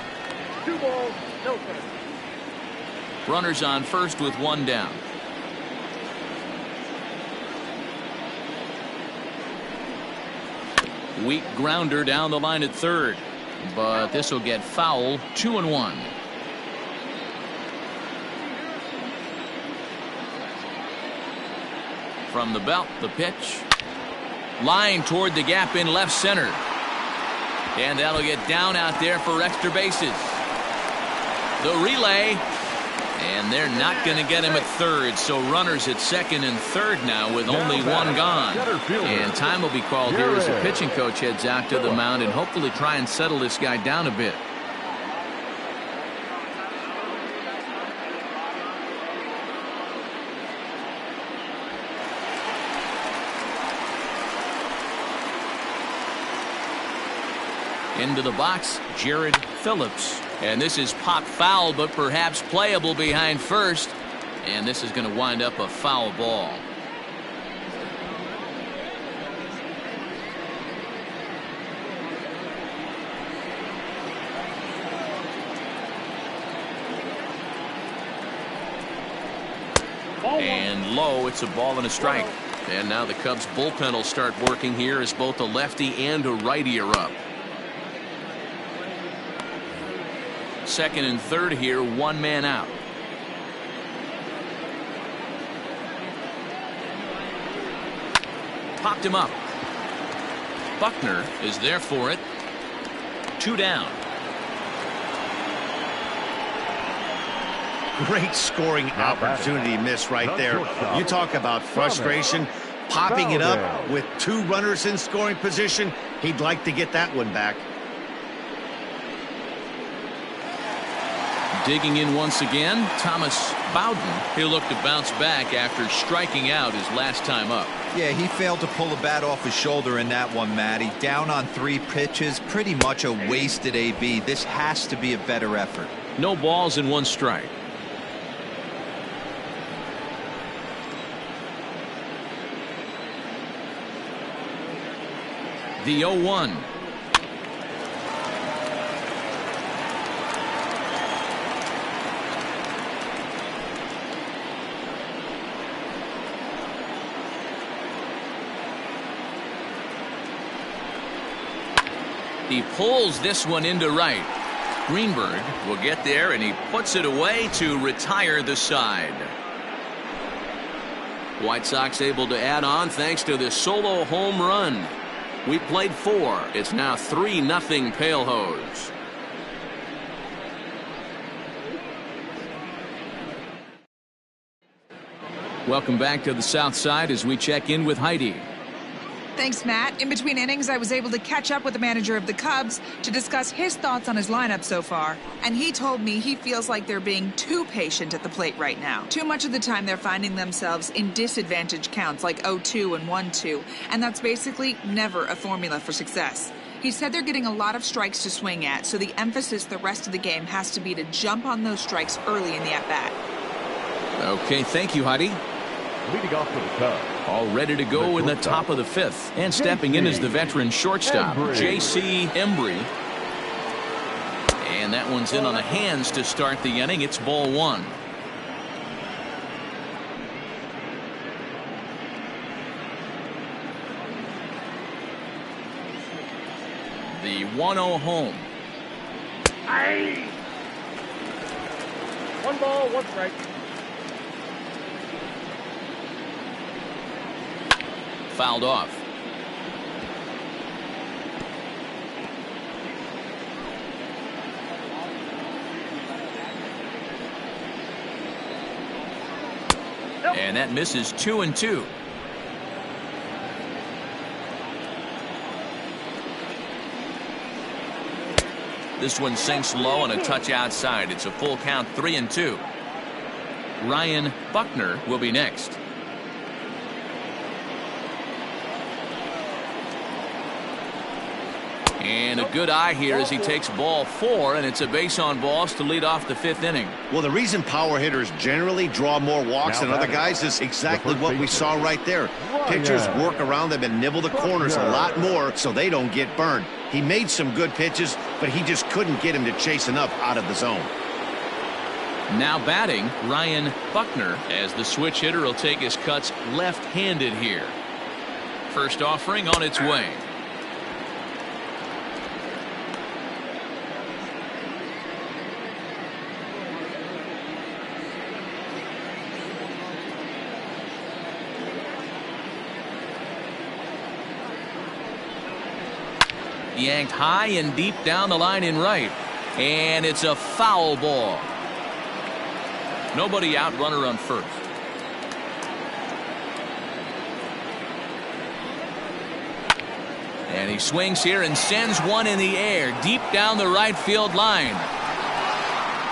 [SPEAKER 8] 2 balls, no strikes.
[SPEAKER 1] Runners on first with 1 down. Weak grounder down the line at third, but this will get foul. 2-1. From the belt, the pitch. Line toward the gap in left center. And that'll get down out there for extra bases. The relay. And they're not going to get him at third, so runners at second and third now with only 1 gone. And time will be called here as the pitching coach heads out to the mound and hopefully try and settle this guy down a bit. Into the box, Jared Phillips. And this is pop foul, but perhaps playable behind first. And this is going to wind up a foul ball. And low, it's a ball and a strike. And now the Cubs bullpen will start working here as both a lefty and a righty are up. Second and third here, 1 man out. Popped him up. Buckner is there for it. 2 down.
[SPEAKER 2] Great scoring opportunity miss right there. You talk about frustration. Popping it up with 2 runners in scoring position. He'd like to get that one back.
[SPEAKER 1] Digging in once again, Thomas Bowden. He'll look to bounce back after striking out his last time up.
[SPEAKER 3] Yeah, he failed to pull the bat off his shoulder in that one, Matty. Down on 3 pitches, pretty much a wasted AB. This has to be a better effort.
[SPEAKER 1] No balls and 1 strike. The 0-1. He pulls this one into right. Greenberg will get there, and he puts it away to retire the side. White Sox able to add on thanks to the solo home run. We played 4. It's now 3-0 Pale Hose. Welcome back to the South Side as we check in with Heidi.
[SPEAKER 7] Thanks, Matt. In between innings, I was able to catch up with the manager of the Cubs to discuss his thoughts on his lineup so far. And he told me he feels like they're being too patient at the plate right now. Too much of the time they're finding themselves in disadvantage counts like 0-2 and 1-2. And that's basically never a formula for success. He said they're getting a lot of strikes to swing at, so the emphasis the rest of the game has to be to jump on those strikes early in the at-bat.
[SPEAKER 1] Okay, thank you, Heidi.
[SPEAKER 4] Leading off for the Cubs.
[SPEAKER 1] All ready to go in the top of the 5th. And stepping in is the veteran shortstop, J.C. Embry. And that one's in on the hands to start the inning. It's ball 1. The 1-0 home.
[SPEAKER 8] Aye. 1 ball, 1 strike.
[SPEAKER 1] Fouled off. And that misses 2-2. This one sinks low and a touch outside. It's a full count, 3-2. Ryan Buckner will be next. And a good eye here as he takes ball 4, and it's a base on balls to lead off the 5th inning.
[SPEAKER 2] Well, the reason power hitters generally draw more walks than other guys is exactly what we saw right there. Pitchers work around them and nibble the corners a lot more so they don't get burned. He made some good pitches, but he just couldn't get him to chase enough out of the zone.
[SPEAKER 1] Now batting, Ryan Buckner, as the switch hitter will take his cuts left-handed here. First offering on its way. Yanked high and deep down the line in right. And it's a foul ball. Nobody out, runner on first. And he swings here and sends one in the air deep down the right field line.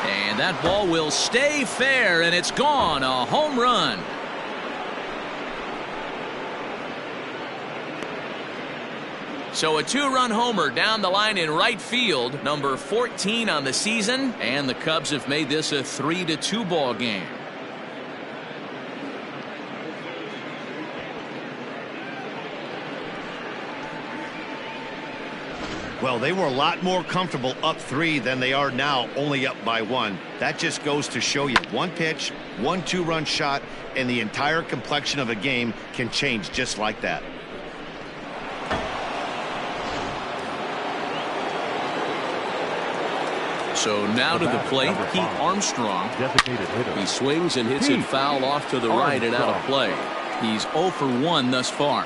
[SPEAKER 1] And that ball will stay fair, and it's gone. A home run. So a 2-run homer down the line in right field, number 14 on the season, and the Cubs have made this a 3-2 ball game.
[SPEAKER 2] Well, they were a lot more comfortable up 3 than they are now, only up by 1. That just goes to show you one pitch, 1 2-run shot, and the entire complexion of a game can change just like that.
[SPEAKER 1] So now to the plate, Pete Armstrong. He swings and hits it foul off to the right and out of play. He's 0 for 1 thus far.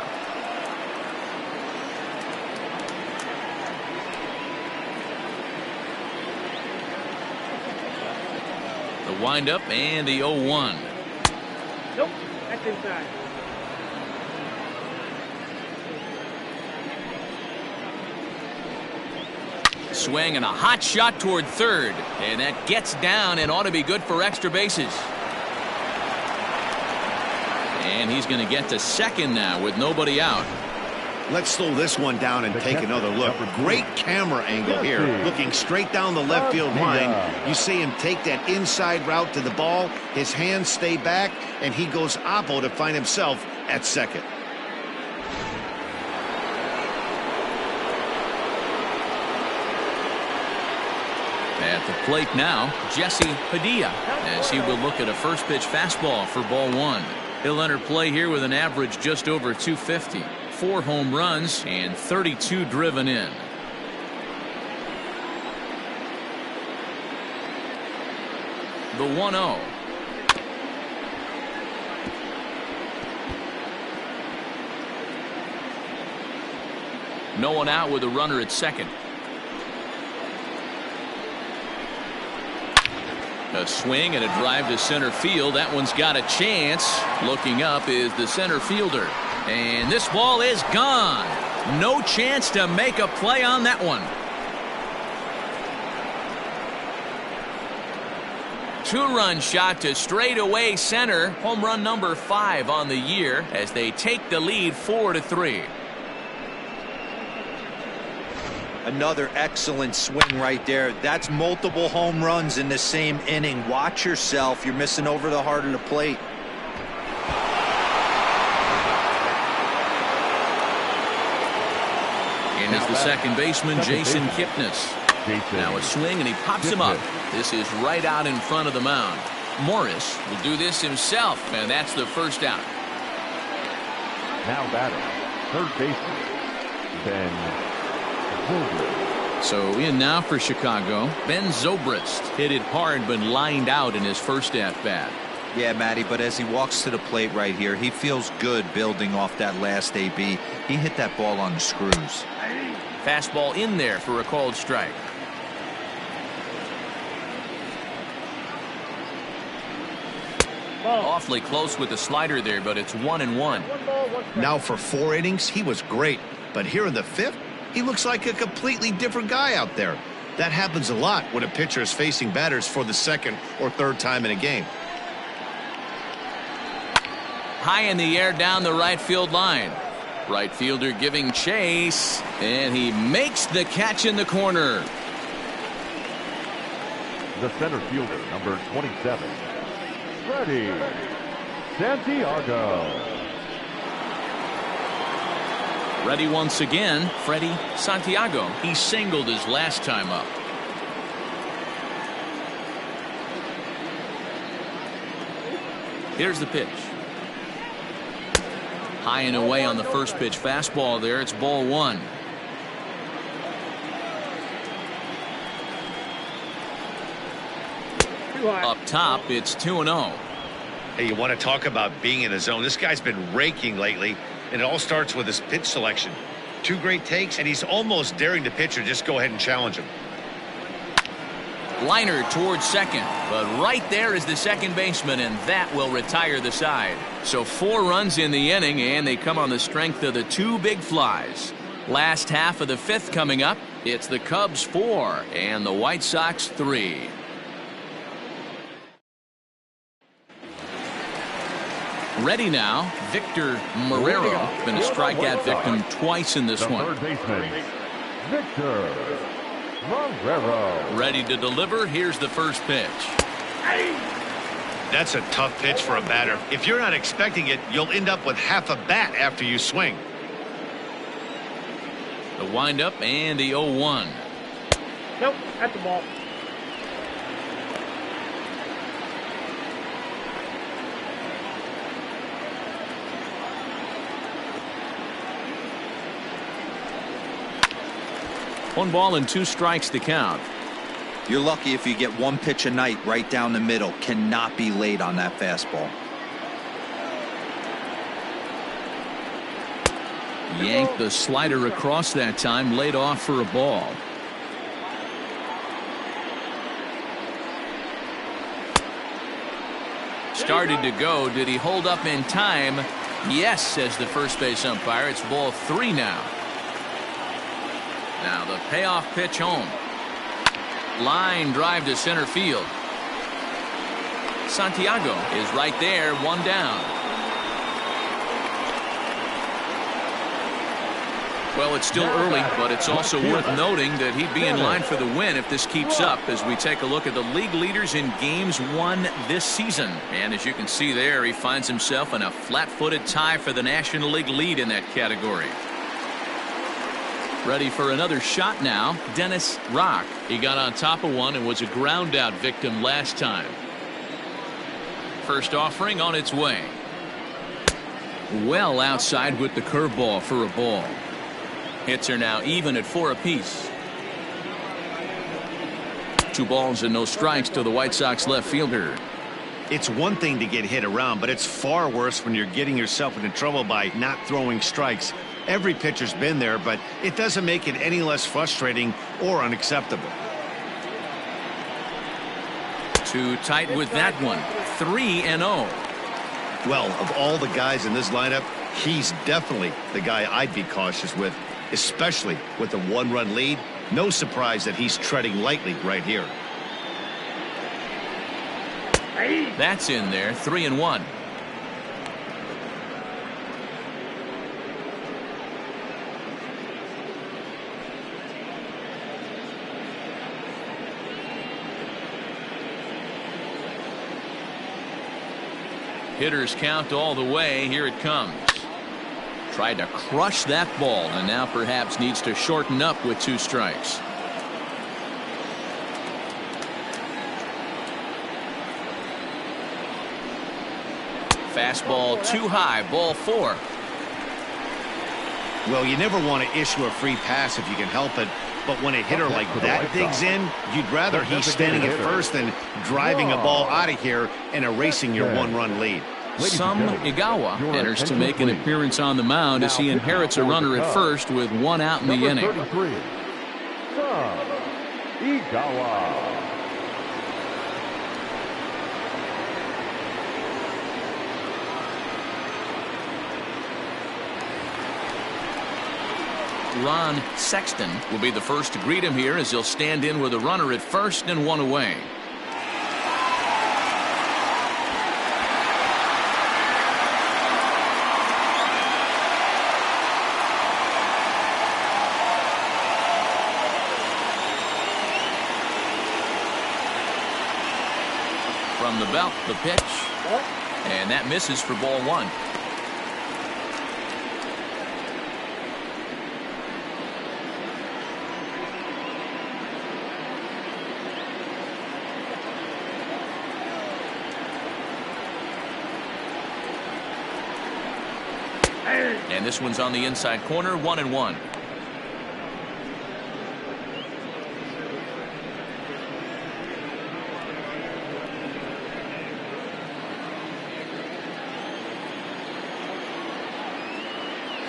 [SPEAKER 1] The windup and the 0-1.
[SPEAKER 8] Nope, that's inside.
[SPEAKER 1] Swing and a hot shot toward third, and that gets down and ought to be good for extra bases. And he's going to get to second now with nobody out.
[SPEAKER 2] Let's slow this one down and take another look. Great camera angle here, looking straight down the left field line. You see him take that inside route to the ball. His hands stay back, and he goes oppo to find himself at second.
[SPEAKER 1] At the plate now, Jesse Padilla, as he will look at a first pitch fastball for ball 1. He'll enter play here with an average just over 250, 4 home runs and 32 driven in. The 1-0. No one out with a runner at second. A swing and a drive to center field. That one's got a chance. Looking up is the center fielder. And this ball is gone. No chance to make a play on that one. 2-run shot to straightaway center. Home run number 5 on the year as they take the lead 4-3.
[SPEAKER 3] Another excellent swing right there. That's multiple home runs in the same inning. Watch yourself. You're missing over the heart of the plate.
[SPEAKER 1] And is the second baseman, Jason Kipnis. Now a swing, and he pops him up. This is right out in front of the mound. Morris will do this himself, and that's the first out.
[SPEAKER 4] Now batting, third baseman, Ben Zobrist.
[SPEAKER 1] So in now for Chicago, Ben Zobrist hit it hard but lined out in his first at-bat.
[SPEAKER 3] Yeah, Matty, but as he walks to the plate right here, he feels good building off that last AB. He hit that ball on the screws.
[SPEAKER 1] Fastball in there for a called strike. Awfully close with the slider there, but it's 1-1.
[SPEAKER 5] Now for 4 innings, he was great. But here in the 5th, he looks like a completely different guy out there. That happens a lot when a pitcher is facing batters for the 2nd or 3rd time in a game.
[SPEAKER 1] High in the air down the right field line. Right fielder giving chase, and he makes the catch in the corner.
[SPEAKER 4] The center fielder, number 27, Freddie Santiago.
[SPEAKER 1] Ready once again, Freddie Santiago. He singled his last time up. Here's the pitch. High and away on the first pitch fastball there. It's ball 1. Up top, it's 2-0.
[SPEAKER 2] Hey, you want to talk about being in the zone? This guy's been raking lately, and it all starts with his pitch selection. 2 great takes, and he's almost daring the pitcher just go ahead and challenge him.
[SPEAKER 1] Liner towards second, but right there is the second baseman, and that will retire the side. So 4 runs in the inning, and they come on the strength of the 2 big flies. Last half of the 5th coming up. It's the Cubs 4 and the White Sox 3. Ready now, Victor Marrero. Been a strikeout victim twice in this one.
[SPEAKER 4] Third baseman, Victor Marrero.
[SPEAKER 1] Ready to deliver. Here's the first pitch.
[SPEAKER 2] That's a tough pitch for a batter. If you're not expecting it, you'll end up with half a bat after you swing.
[SPEAKER 1] The windup and the 0-1.
[SPEAKER 8] Nope, at the ball.
[SPEAKER 1] One ball and 2 strikes to count.
[SPEAKER 3] You're lucky if you get 1 pitch a night right down the middle. Cannot be late on that fastball.
[SPEAKER 1] Yanked the slider across that time, laid off for a ball. Started to go. Did he hold up in time? Yes, says the first base umpire. It's ball 3 now. Now the payoff pitch home. Line drive to center field. Santiago is right there, 1 down. Well, it's still early, but it's also worth noting that he'd be in line for the win if this keeps up as we take a look at the league leaders in games won this season. And as you can see there, he finds himself in a flat-footed tie for the National League lead in that category. Ready for another shot now, Dennis Rock. He got on top of one and was a ground out victim last time. First offering on its way. Well outside with the curveball for a ball. Hits are now even at 4 apiece. 2 balls and no strikes to the White Sox left fielder.
[SPEAKER 2] It's one thing to get hit around, but it's far worse when you're getting yourself into trouble by not throwing strikes. Every pitcher's been there, but it doesn't make it any less frustrating or unacceptable.
[SPEAKER 1] Too tight with that one. 3-0.
[SPEAKER 5] Well, of all the guys in this lineup, he's definitely the guy I'd be cautious with, especially with a 1-run lead. No surprise that he's treading lightly right here.
[SPEAKER 1] That's in there. 3-1. Hitters count all the way. Here it comes. Tried to crush that ball, and now perhaps needs to shorten up with 2 strikes. Fastball too high, ball 4.
[SPEAKER 2] Well, you never want to issue a free pass if you can help it, but when a hitter like that digs in, you'd rather he's standing at first than driving a ball out of here and erasing your 1-run lead.
[SPEAKER 1] Some Igawa enters to make an appearance on the mound as he inherits a runner at first with 1 out in the inning.
[SPEAKER 4] Igawa.
[SPEAKER 1] Ron Sexton will be the first to greet him here as he'll stand in with a runner at first and 1 away. From the belt, the pitch, and that misses for ball 1. And this one's on the inside corner, 1-1.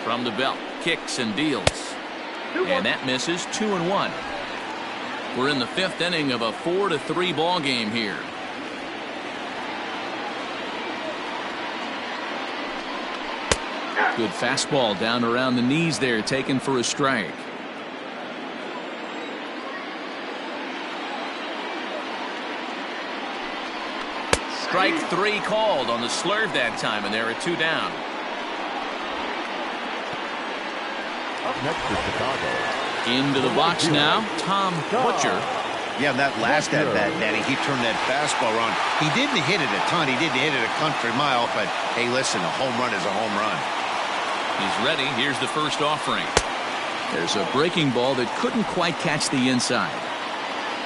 [SPEAKER 1] From the belt, kicks and deals. And that misses, 2-1. We're in the 5th inning of a 4-3 ball game here. Good fastball down around the knees there, taken for a strike. Strike 3 called on the slurve that time, and there are 2 down.
[SPEAKER 4] Up next to Chicago.
[SPEAKER 1] Into the box now, Tom Butcher.
[SPEAKER 2] Yeah, that last at bat, Danny, he turned that fastball around. He didn't hit it a ton. He didn't hit it a country mile, but hey, listen, a home run is a home run.
[SPEAKER 1] He's ready. Here's the first offering. There's a breaking ball that couldn't quite catch the inside.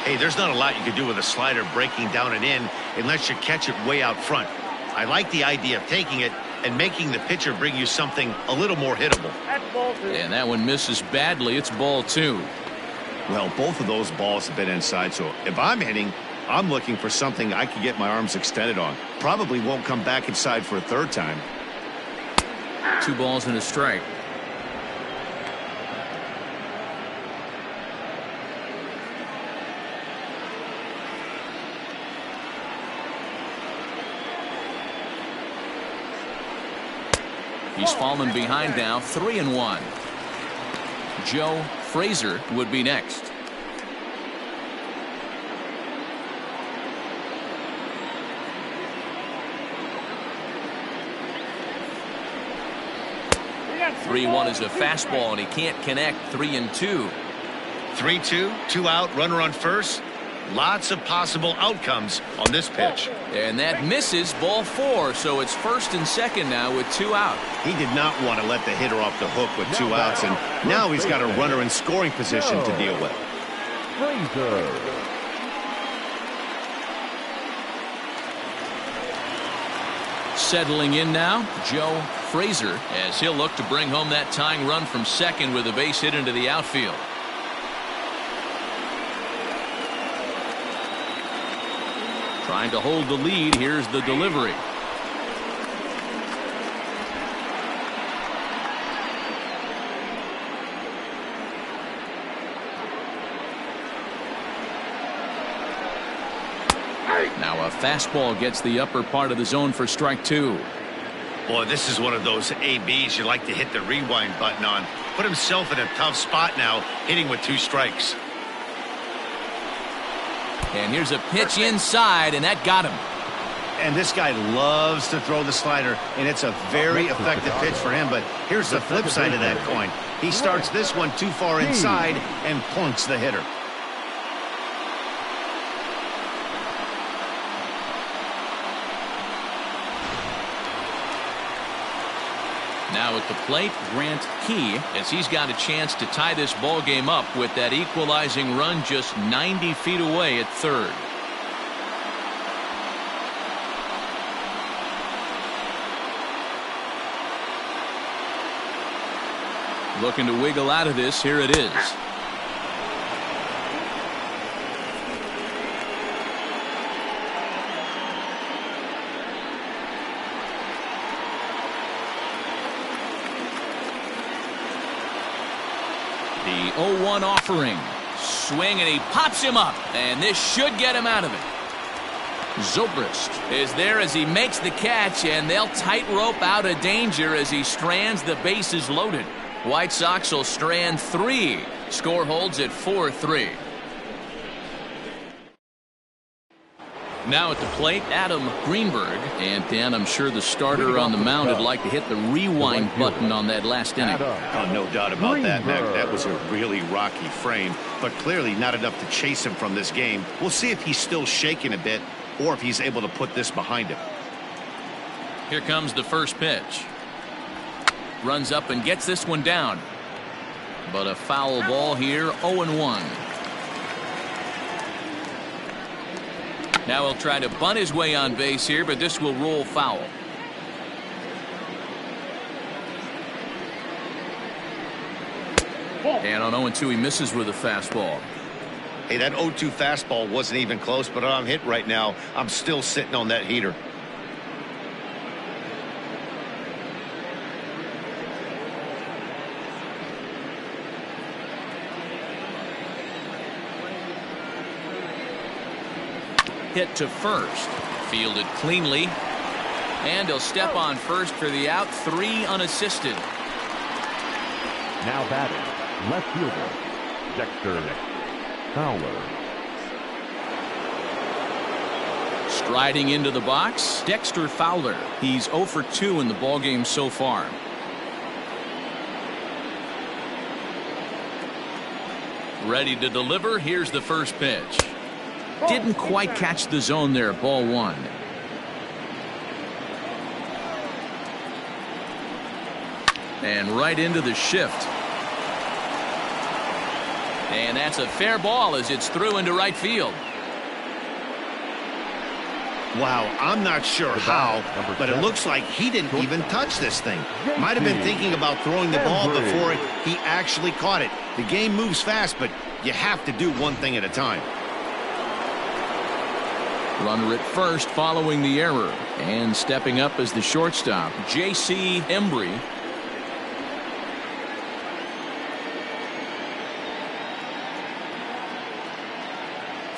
[SPEAKER 5] Hey, there's not a lot you can do with a slider breaking down and in unless you catch it way out front. I like the idea of taking it and making the pitcher bring you something a little more hittable.
[SPEAKER 1] And that one misses badly. It's ball 2.
[SPEAKER 2] Well, both of those balls have been inside, so if I'm hitting, I'm looking for something I can get my arms extended on. Probably won't come back inside for a 3rd time.
[SPEAKER 1] 2 balls and a strike. He's fallen behind now, 3-1. Joe Frazier would be next. (3-1) is a fastball, and he can't connect. 3-2.
[SPEAKER 5] 3-2, 2 out, runner on first. Lots of possible outcomes on this pitch.
[SPEAKER 1] And that misses, ball 4, so it's 1st and 2nd now with 2 out.
[SPEAKER 2] He did not want to let the hitter off the hook with 2 outs, and now he's got a runner in scoring position to deal with.
[SPEAKER 4] Frazier.
[SPEAKER 1] Settling in now, Joe Frazier, as he'll look to bring home that tying run from second with a base hit into the outfield. Trying to hold the lead. Here's the delivery. Now a fastball gets the upper part of the zone for strike 2.
[SPEAKER 5] Boy, this is one of those ABs you like to hit the rewind button on. Put himself in a tough spot now, hitting with 2 strikes.
[SPEAKER 1] And here's a pitch inside, and that got him.
[SPEAKER 2] And this guy loves to throw the slider, and it's a very effective pitch for him. But here's the flip side of that coin. He starts this one too far inside and plunks the hitter.
[SPEAKER 1] Now at the plate, Grant Key, as he's got a chance to tie this ball game up with that equalizing run just 90 feet away at third. Looking to wiggle out of this. Here it is. The 0-1 offering. Swing, and he pops him up. And this should get him out of it. Zobrist is there as he makes the catch, and they'll tightrope out of danger as he strands the bases loaded. White Sox will strand 3. Score holds at 4-3. Now at the plate, Adam Greenberg. And Dan, I'm sure the starter on the mound would like to hit the rewind button on that last inning.
[SPEAKER 2] Oh, no doubt about that, Mac. That was a really rocky frame, but clearly not enough to chase him from this game. We'll see if he's still shaking a bit or if he's able to put this behind him.
[SPEAKER 1] Here comes the first pitch. Runs up and gets this one down. But a foul ball here, 0-1. Now he'll try to bunt his way on base here, but this will roll foul. And on 0-2, he misses with a fastball.
[SPEAKER 2] Hey, that 0-2 fastball wasn't even close, but I'm hit right now. I'm still sitting on that heater.
[SPEAKER 1] Hit to first. Fielded cleanly. And he'll step on first for the out. 3 unassisted.
[SPEAKER 4] Now batting, left fielder, Dexter Fowler.
[SPEAKER 1] Striding into the box, Dexter Fowler. He's 0 for 2 in the ballgame so far. Ready to deliver. Here's the first pitch. Didn't quite catch the zone there. Ball 1. And right into the shift. And that's a fair ball as it's through into right field.
[SPEAKER 2] Wow, I'm not sure how, but it looks like he didn't even touch this thing. Might have been thinking about throwing the ball before he actually caught it. The game moves fast, but you have to do one thing at a time.
[SPEAKER 1] Runner at first following the error. And stepping up as the shortstop, J.C. Embry.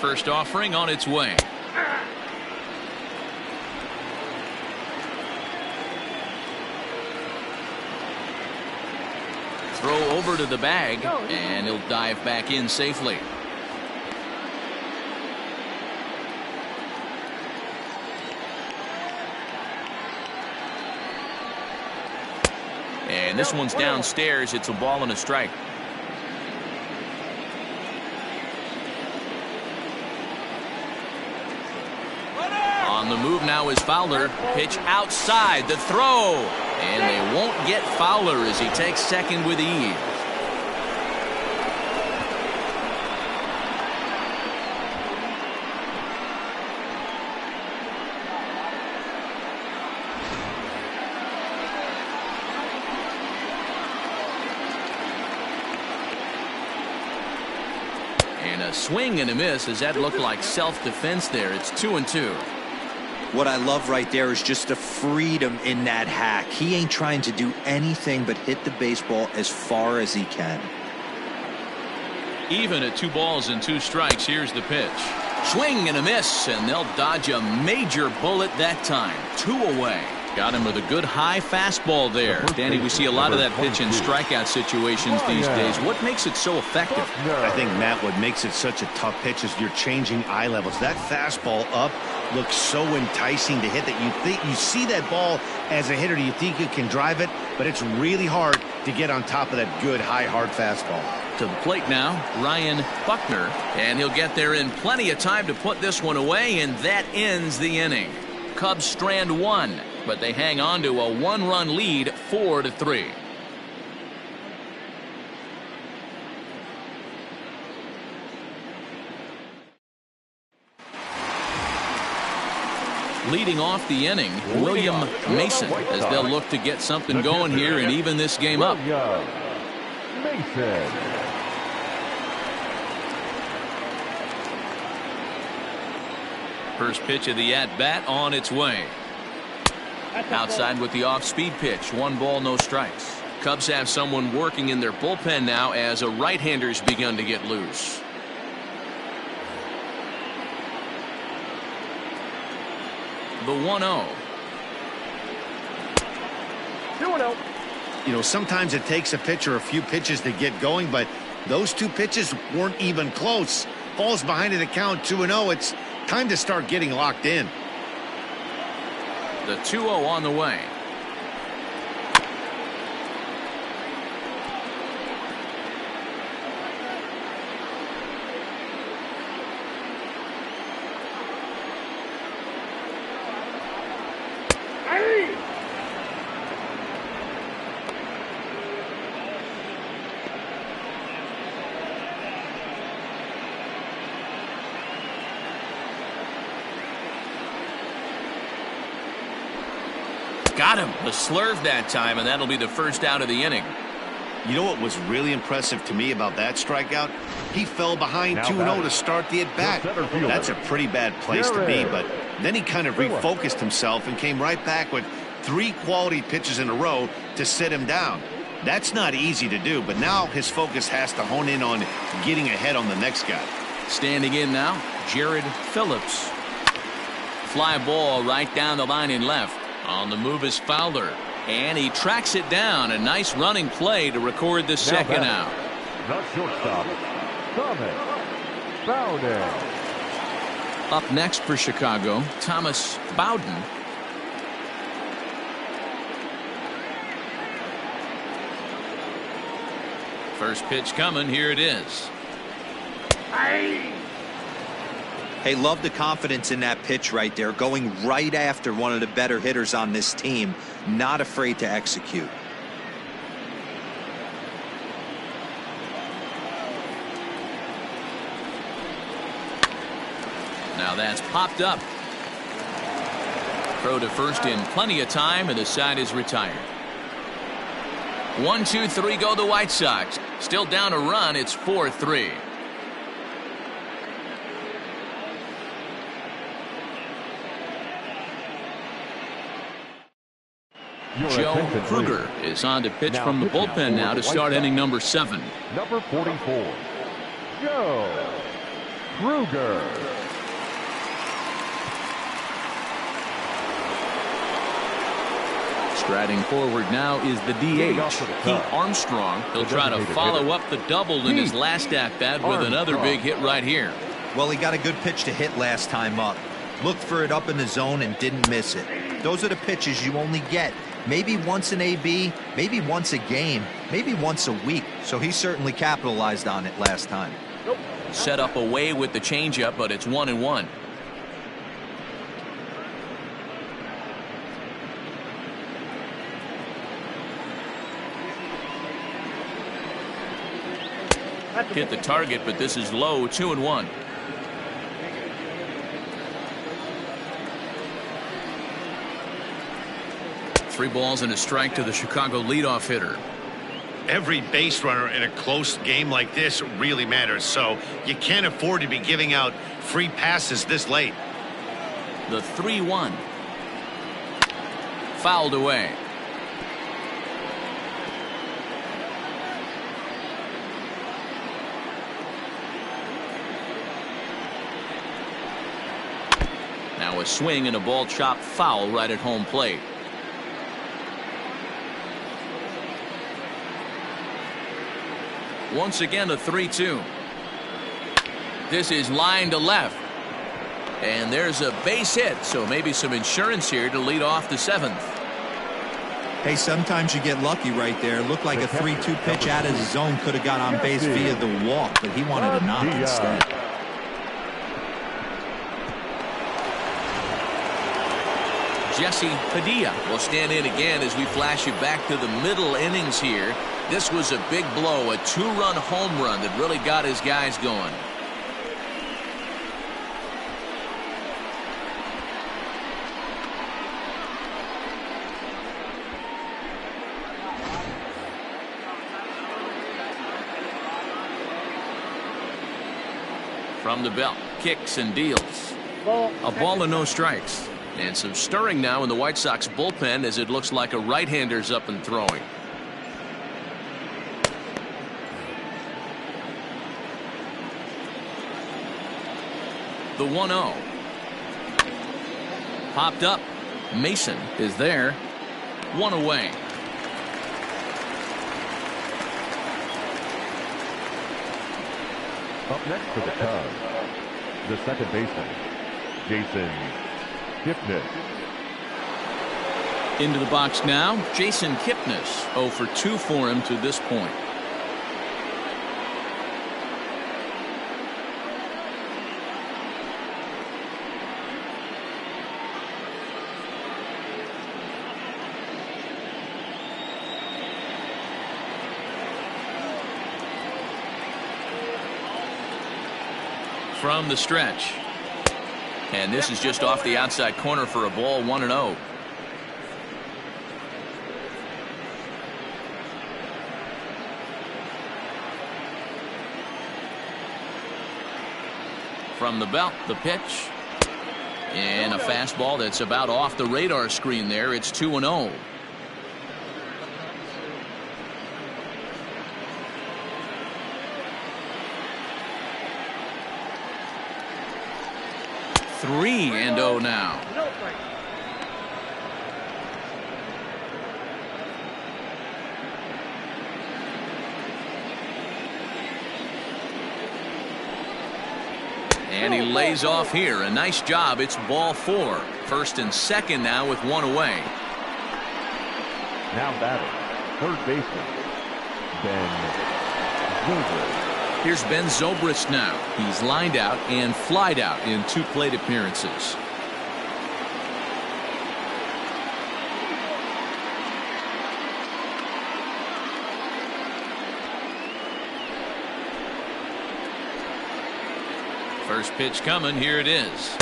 [SPEAKER 1] First offering on its way. Throw over to the bag, and he'll dive back in safely. And this one's downstairs. It's a ball and a strike. On the move now is Fowler. Pitch outside. The throw. And they won't get Fowler as he takes second with ease. And a swing and a miss as that looked like self-defense there. It's 2-2.
[SPEAKER 3] What I love right there is just the freedom in that hack. He ain't trying to do anything but hit the baseball as far as he can.
[SPEAKER 1] Even at 2 balls and 2 strikes, here's the pitch. Swing and a miss, and they'll dodge a major bullet that time. 2 away. Got him with a good high fastball there. Danny, we see a lot of that pitch in strikeout situations these days. What makes it so effective?
[SPEAKER 2] I think, Matt, what makes it such a tough pitch is you're changing eye levels. That fastball up looks so enticing to hit that you see that ball as a hitter. You think you can drive it, but it's really hard to get on top of that good high hard fastball.
[SPEAKER 1] To the plate now, Ryan Buckner, and he'll get there in plenty of time to put this one away, and that ends the inning. Cubs strand 1. but they hang on to a 1-run lead, 4-3. Leading off the inning, William Mason, as they'll look to get something going here and even this game up.
[SPEAKER 4] Mason.
[SPEAKER 1] First pitch of the at-bat on its way. Outside with the off-speed pitch. 1 ball, no strikes. Cubs have someone working in their bullpen now as a right-hander's begun to get loose. The 1-0.
[SPEAKER 8] 2-0.
[SPEAKER 2] You know, sometimes it takes a pitcher a few pitches to get going, but those 2 pitches weren't even close. Falls behind in the count, 2-0. It's time to start getting locked in.
[SPEAKER 1] The 2-0 on the way. Got him. A slurve that time, and that'll be the first out of the inning.
[SPEAKER 2] You know what was really impressive to me about that strikeout? He fell behind 2-0 to start the at-bat. That's a pretty bad place to be, but then he kind of refocused himself and came right back with 3 quality pitches in a row to sit him down. That's not easy to do, but now his focus has to hone in on getting ahead on the next guy.
[SPEAKER 1] Standing in now, Jared Phillips. Fly ball right down the line in left. On the move is Fowler, and he tracks it down. A nice running play to record the second out.
[SPEAKER 4] The shortstop, Thomas Bowden.
[SPEAKER 1] Up next for Chicago, Thomas Bowden. First pitch coming. Here it is.
[SPEAKER 3] Hey, love the confidence in that pitch right there, going right after one of the better hitters on this team, not afraid to execute.
[SPEAKER 1] Now that's popped up. Throw to first in plenty of time, and the side is retired. 1, 2, 3 go the White Sox. Still down a run. It's 4-3. Joe Kruger is on to pitch from the bullpen now to start inning number 7.
[SPEAKER 4] Number 44, Joe Kruger.
[SPEAKER 1] Striding forward now is the DH, Pete Armstrong. He'll try to follow up the double in his last at-bat with another big hit right here.
[SPEAKER 3] Well, he got a good pitch to hit last time up. Looked for it up in the zone and didn't miss it. Those are the pitches you only get maybe once an AB, maybe once a game, maybe once a week. So he certainly capitalized on it last time.
[SPEAKER 1] Set up away with the changeup, but it's 1-1. Hit the target, but this is low. 2-1. Three balls and a strike to the Chicago leadoff hitter.
[SPEAKER 5] Every base runner in a close game like this really matters, so you can't afford to be giving out free passes this late.
[SPEAKER 1] The 3-1. Fouled away. Now a swing and a ball chopped foul right at home plate. Once again, a 3-2. This is line to left. And there's a base hit, so maybe some insurance here to lead off the 7th.
[SPEAKER 3] Hey, sometimes you get lucky right there. Looked like a 3-2 pitch out of the zone. Could have got on base via the walk, but he wanted a knock instead.
[SPEAKER 1] Jesse Padilla will stand in again as we flash you back to the middle innings here. This was a big blow, a 2-run home run that really got his guys going. From the belt, kicks and deals. A ball and no strikes. And some stirring now in the White Sox bullpen as it looks like a right-hander's up and throwing. The 1-0. Popped up. Mason is there. 1 away.
[SPEAKER 4] Up next for the Cubs, the second baseman, Jason Kipnis.
[SPEAKER 1] Into the box now, Jason Kipnis. 0 for 2 for him to this point. From the stretch. And this is just off the outside corner for a ball. 1-0. From the belt, the pitch. And a fastball that's about off the radar screen there. It's 2-0. Three and 0 now. And he lays off here. A nice job. It's ball 4. First and second now with 1 away.
[SPEAKER 4] Now batting, third baseman, Ben Zobrist.
[SPEAKER 1] Here's Ben Zobrist now. He's lined out and flied out in 2 plate appearances. First pitch coming. Here it is.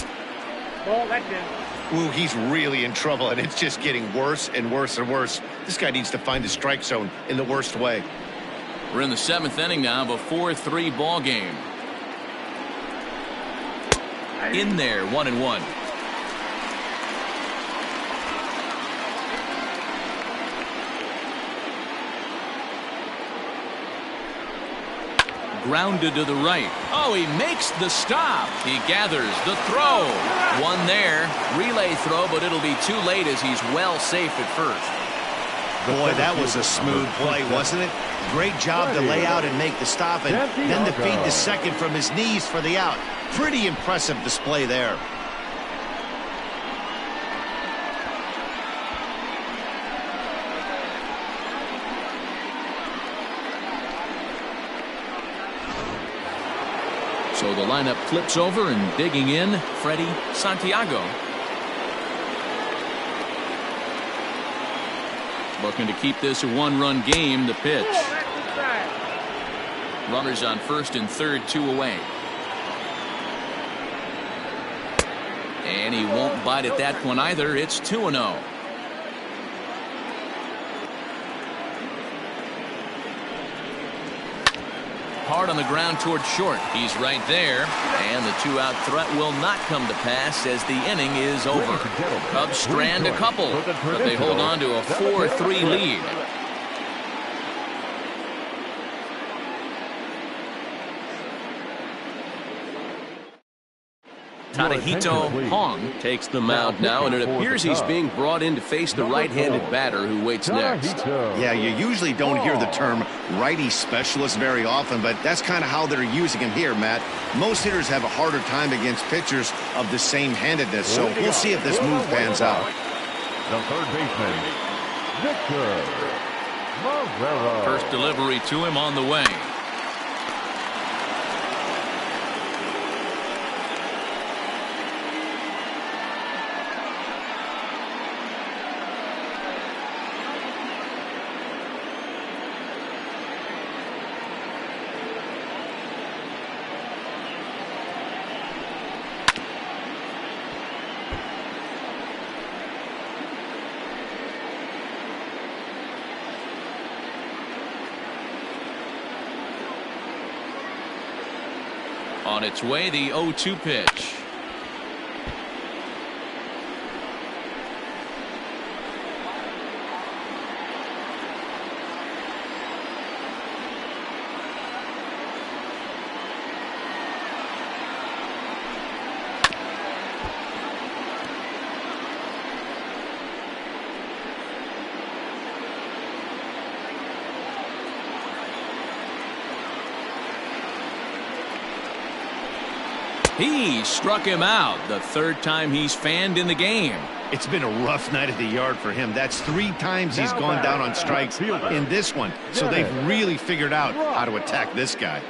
[SPEAKER 8] Ball, that's in.
[SPEAKER 5] Ooh, he's really in trouble, and it's just getting worse and worse and worse. This guy needs to find the strike zone in the worst way.
[SPEAKER 1] We're in the 7th inning now of a 4-3 ball game. In there, 1-1. Grounded to the right. Oh, he makes the stop. He gathers the throw. One there. Relay throw, but it'll be too late as he's well safe at first.
[SPEAKER 2] Boy, that was a smooth play, wasn't it? Great job to lay out and make the stop, and then to feed the second from his knees for the out. Pretty impressive display there.
[SPEAKER 1] So the lineup flips over, and digging in, Freddie Santiago. Looking to keep this a 1-run game. The pitch. Runners on first and third, 2 away. And he won't bite at that one either. It's 2-0. Hard on the ground towards short. He's right there. And the 2-out threat will not come to pass as the inning is over. Cubs strand a couple, but they hold on to a 4-3 lead. Tadahito Hong takes the mound now, and it appears he's being brought in to face the right-handed batter who waits next.
[SPEAKER 5] Yeah, you usually don't hear the term righty specialist very often, but that's kind of how they're using him here, Matt. Most hitters have a harder time against pitchers of the same handedness, so we'll see if this move pans out.
[SPEAKER 4] The third baseman, Victor Marrero.
[SPEAKER 1] First delivery to him on the way. On its way, the 0-2 pitch. He struck him out, the third time he's fanned in the game.
[SPEAKER 2] It's been a rough night at the yard for him. That's 3 times he's gone down on strikes in this one. So they've really figured out how to attack this guy.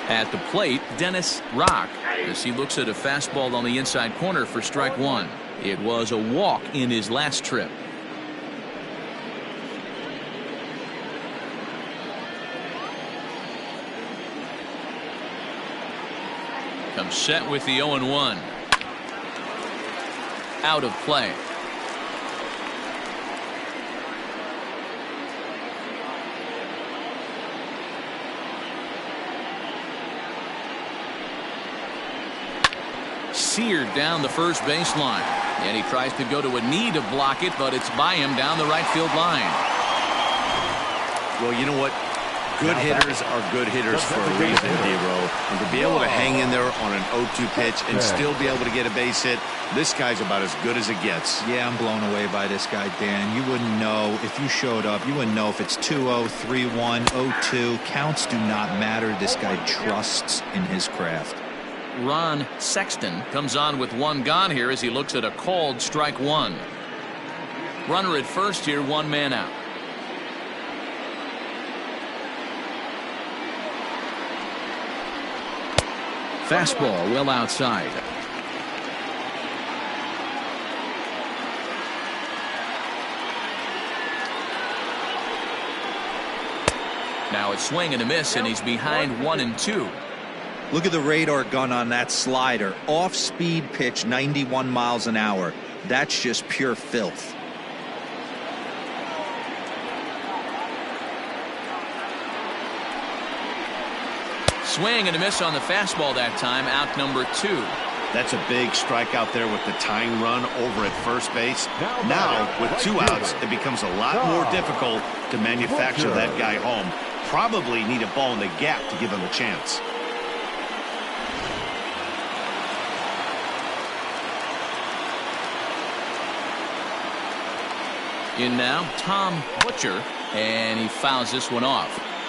[SPEAKER 1] At the plate, Dennis Rock, as he looks at a fastball on the inside corner for strike 1. It was a walk in his last trip. Comes set with the 0-1. Out of play. Seared down the first baseline, and he tries to go to a knee to block it, but it's by him down the right field line.
[SPEAKER 2] Well, you know what? Good hitters are good hitters for a reason, D-Row. And to be able to hang in there on an 0-2 pitch and still be able to get a base hit, this guy's about as good as it gets.
[SPEAKER 3] Yeah, I'm blown away by this guy, Dan. You wouldn't know if you showed up. You wouldn't know if it's 2-0, 3-1, 0-2. Counts do not matter. This guy trusts in his craft.
[SPEAKER 1] Ron Sexton comes on with 1 gone here as he looks at a called strike 1. Runner at first here, 1 man out. Fastball well outside. Now it's swing and a miss, and he's behind 1-2.
[SPEAKER 3] Look at the radar gun on that slider. Off-speed pitch, 91 miles an hour. That's just pure filth.
[SPEAKER 1] Swing and a miss on the fastball that time. Out number 2.
[SPEAKER 2] That's a big strike out there with the tying run over at first base. Now, with 2 outs, it becomes a lot more difficult to manufacture that guy home. Probably need a ball in the gap to give him a chance.
[SPEAKER 1] In now, Tom Butcher, and he fouls this one off.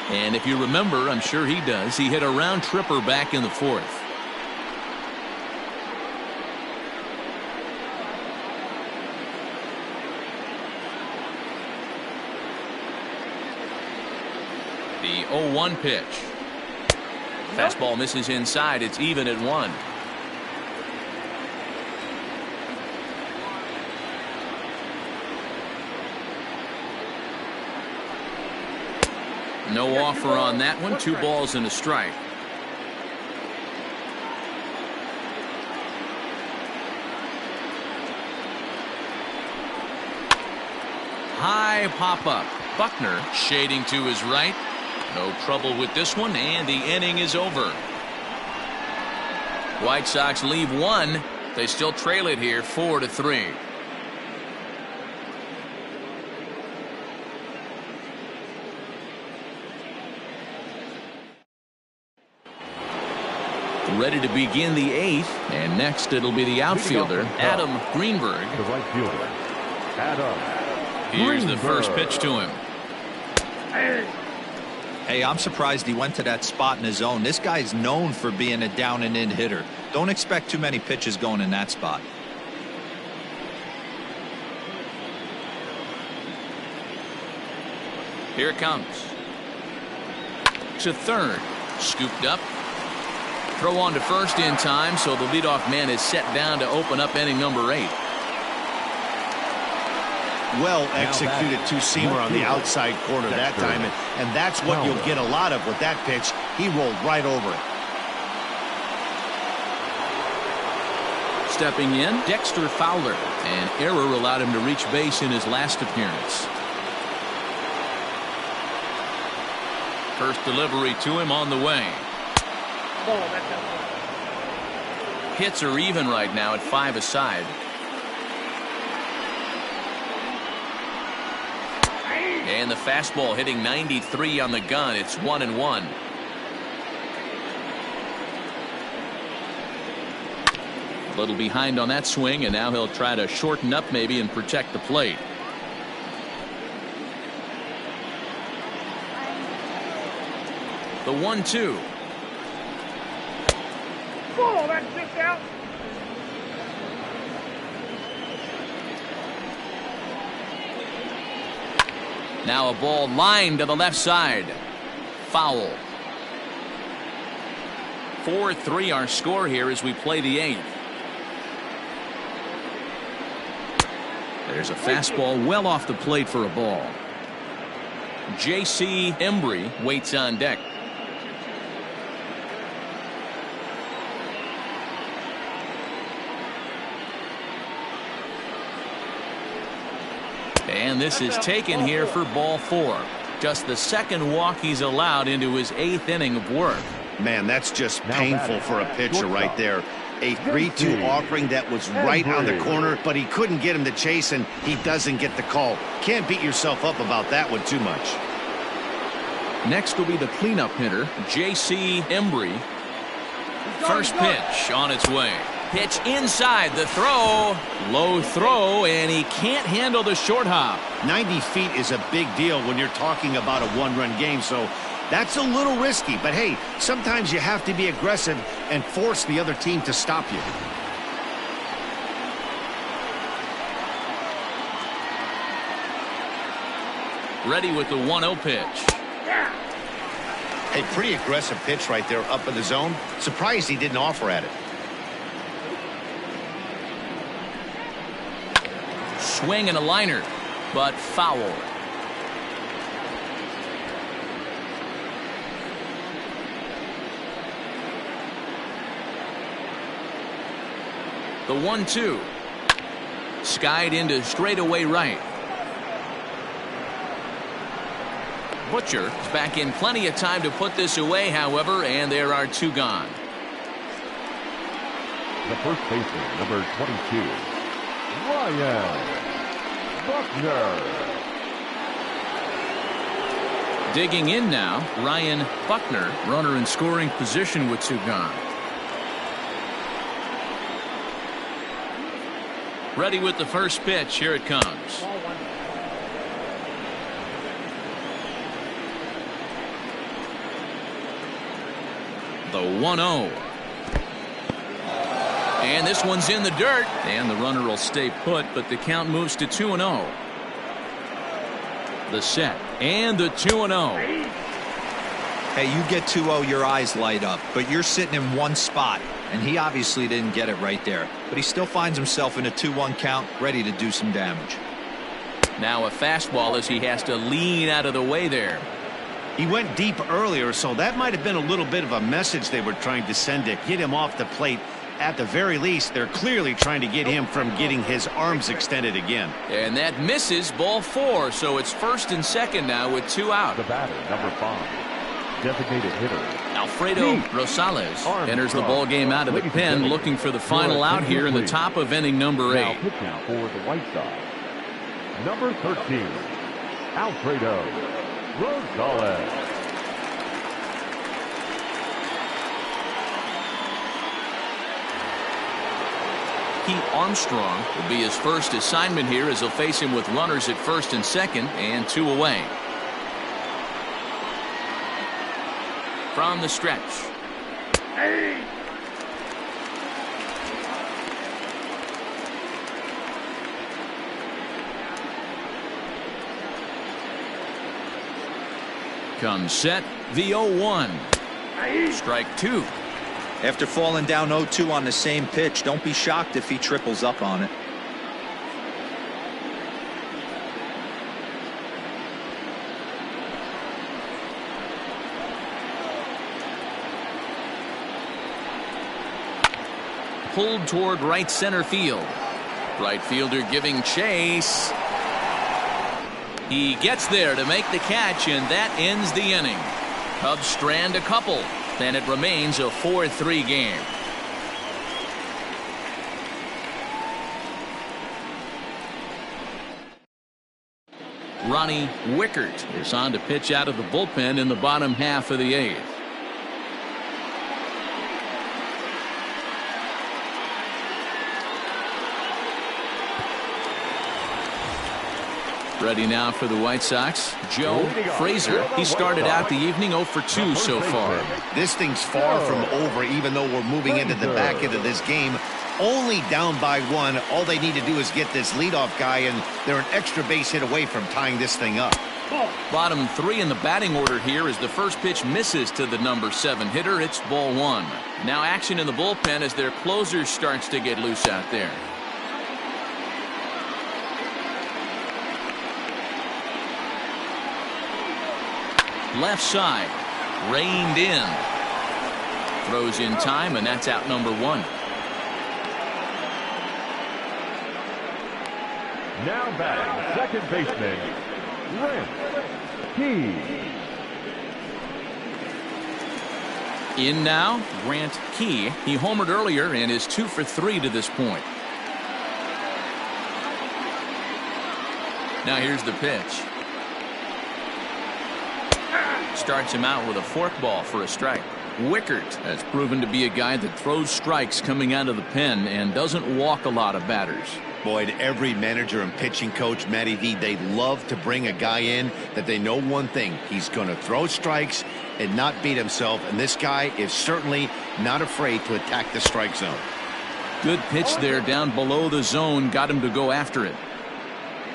[SPEAKER 1] And if you remember, I'm sure he does, he hit a round tripper back in the 4th. The 0-1 pitch. Fastball misses inside. It's even at 1. No offer on that one. 2 balls and a strike. High pop up. Buckner shading to his right. No trouble with this one, and the inning is over. White Sox leave 1. They still trail it here 4-3. Ready to begin the 8th, and next it'll be the outfielder, Adam Greenberg.
[SPEAKER 4] The right fielder, Adam.
[SPEAKER 1] Here's the first pitch to him.
[SPEAKER 3] Hey, I'm surprised he went to that spot in his zone. This guy's known for being a down and in hitter. Don't expect too many pitches going in that spot.
[SPEAKER 1] Here it comes. To third. Scooped up. Throw on to first in time, so the leadoff man is set down to open up inning number 8.
[SPEAKER 2] Well executed 2-seamer on the outside corner that time, and that's what you'll get a lot of with that pitch. He rolled right over it.
[SPEAKER 1] Stepping in, Dexter Fowler. An error allowed him to reach base in his last appearance. First delivery to him on the way. Hits are even right now at 5 aside. And the fastball hitting 93 on the gun. It's 1-1. A little behind on that swing, and now he'll try to shorten up maybe and protect the plate. The 1-2.
[SPEAKER 8] Oh, that's just out.
[SPEAKER 1] Now a ball lined to the left side. Foul. 4-3 our score here as we play the 8th. There's a fastball well off the plate for a ball. J.C. Embry waits on deck. And this is taken here for ball 4. Just the second walk he's allowed into his 8th inning of work.
[SPEAKER 2] Man, that's just painful for a pitcher right there. A 3-2 offering that was right on the corner, but he couldn't get him to chase, and he doesn't get the call. Can't beat yourself up about that one too much.
[SPEAKER 1] Next will be the cleanup hitter, J.C. Embry. First pitch on its way. Pitch inside, the throw. Low throw, and he can't handle the short hop.
[SPEAKER 2] 90 feet is a big deal when you're talking about a one-run game, so that's a little risky. But hey, sometimes you have to be aggressive and force the other team to stop you.
[SPEAKER 1] Ready with the 1-0 pitch.
[SPEAKER 2] A pretty aggressive pitch right there up in the zone. Surprised he didn't offer at it.
[SPEAKER 1] Swing and a liner, but foul. The 1-2. Skied into straightaway right. Butcher is back in plenty of time to put this away, however, and there are 2 gone.
[SPEAKER 4] The first baseman, number 22, Ryan Buckner.
[SPEAKER 1] Digging in now, Ryan Buckner, runner in scoring position with 2 gone. Ready with the first pitch. Here it comes. The 1-0. And this one's in the dirt, and the runner will stay put, but the count moves to 2-0. The set and the 2-0.
[SPEAKER 3] Hey, you get 2-0, your eyes light up, but you're sitting in one spot, and he obviously didn't get it right there. But he still finds himself in a 2-1 count, ready to do some damage.
[SPEAKER 1] Now a fastball as he has to lean out of the way there.
[SPEAKER 2] He went deep earlier, so that might have been a little bit of a message they were trying to send to get him off the plate. At the very least, they're clearly trying to get him from getting his arms extended again.
[SPEAKER 1] And that misses, ball 4, so it's first and second now with 2 out.
[SPEAKER 4] The batter, number 5, designated hitter
[SPEAKER 1] Alfredo Rosales enters the ball game out of the pen, looking for the final out here in the top of inning number 8.
[SPEAKER 4] Now pitch out for the White Sox, number 13, Alfredo Rosales.
[SPEAKER 1] Pete Armstrong will be his first assignment here as he'll face him with runners at first and second and 2 away. From the stretch. Comes set, the 0-1. Strike 2.
[SPEAKER 3] After falling down 0-2 on the same pitch, don't be shocked if he triples up on it.
[SPEAKER 1] pulled toward right center field. Right fielder giving chase. He gets there to make the catch, and that ends the inning. Cubs strand a couple, and it remains a 4-3 game. Ronnie Wickert is on to pitch out of the bullpen in the bottom half of the 8th. Ready now for the White Sox, Joe Frazier. He started out the evening 0 for 2 so far.
[SPEAKER 5] This thing's far from over, even though we're moving into the back end of this game. Only down by 1. All they need to do is get this leadoff guy, and they're an extra base hit away from tying this thing up.
[SPEAKER 1] Bottom 3 in the batting order here as the first pitch misses to the number 7 hitter. It's ball 1. Now action in the bullpen as their closer starts to get loose out there. Left side, reined in. Throws in time, and that's out number 1.
[SPEAKER 4] Now batting, second baseman, Grant Key.
[SPEAKER 1] In now, Grant Key. He homered earlier and is 2 for 3 to this point. Now here's the pitch. Starts him out with a forkball for a strike. Wickert has proven to be a guy that throws strikes coming out of the pen and doesn't walk a lot of batters.
[SPEAKER 5] Boyd, every manager and pitching coach, Matty V, they love to bring a guy in that they know one thing. He's going to throw strikes and not beat himself, and this guy is certainly not afraid to attack the strike zone.
[SPEAKER 1] Good pitch there down below the zone. Got him to go after it.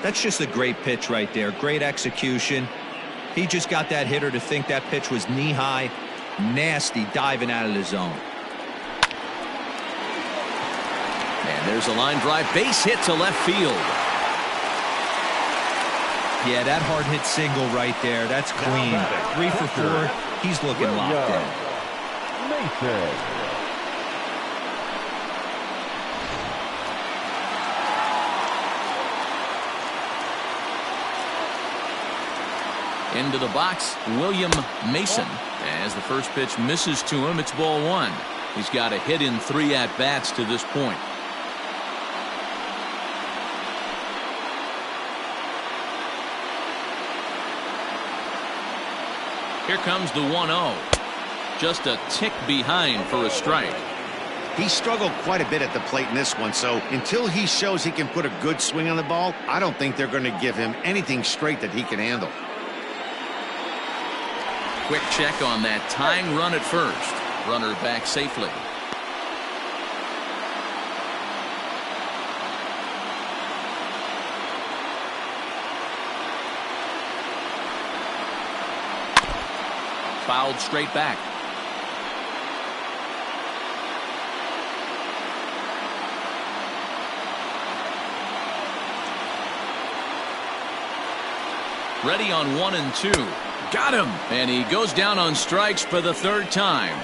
[SPEAKER 3] That's just a great pitch right there. Great execution. He just got that hitter to think that pitch was knee-high. Nasty diving out of the zone.
[SPEAKER 1] And there's a line drive base hit to left field.
[SPEAKER 3] Yeah, that hard hit single right there. That's clean. 3 for 4. He's looking locked in.
[SPEAKER 4] Mason.
[SPEAKER 1] Into the box, William Mason. As the first pitch misses to him, it's ball 1. He's got a hit in 3 at-bats to this point. Here comes the 1-0. Just a tick behind for a strike.
[SPEAKER 2] He struggled quite a bit at the plate in this one, so until he shows he can put a good swing on the ball, I don't think they're going to give him anything straight that he can handle.
[SPEAKER 1] Quick check on that tying run at first. Runner back safely. Fouled straight back. Ready on 1 and 2. Got him, and he goes down on strikes for the 3rd time.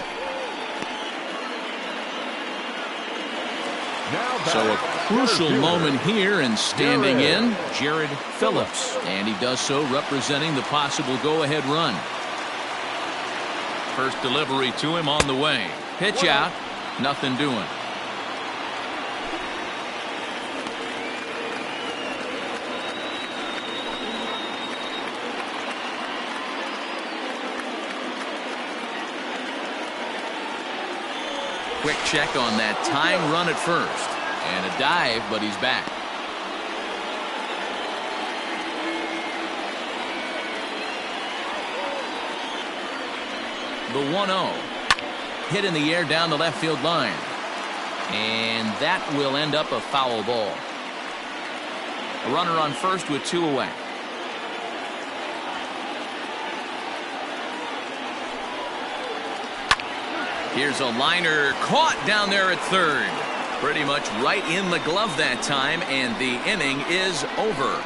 [SPEAKER 1] So a crucial moment here, and standing in, Jared Phillips, and he does so representing the possible go-ahead run. First delivery to him on the way. Pitch out, nothing doing. Quick check on that tying run at first. And a dive, but he's back. The 1-0. Hit in the air down the left field line. And that will end up a foul ball. A runner on first with 2 away. Here's a liner caught down there at third. Pretty much right in the glove that time, and the inning is over.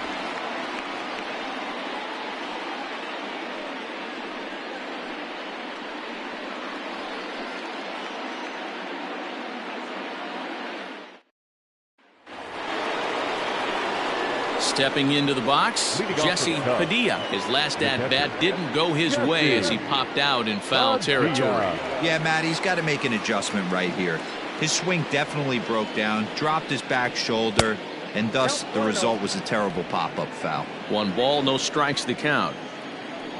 [SPEAKER 1] Stepping into the box, Jesse Padilla. His last at-bat didn't go his way as he popped out in foul territory.
[SPEAKER 3] Yeah, Matt, he's got to make an adjustment right here. His swing definitely broke down, dropped his back shoulder, and thus the result was a terrible pop-up foul.
[SPEAKER 1] 1 ball, no strikes the count.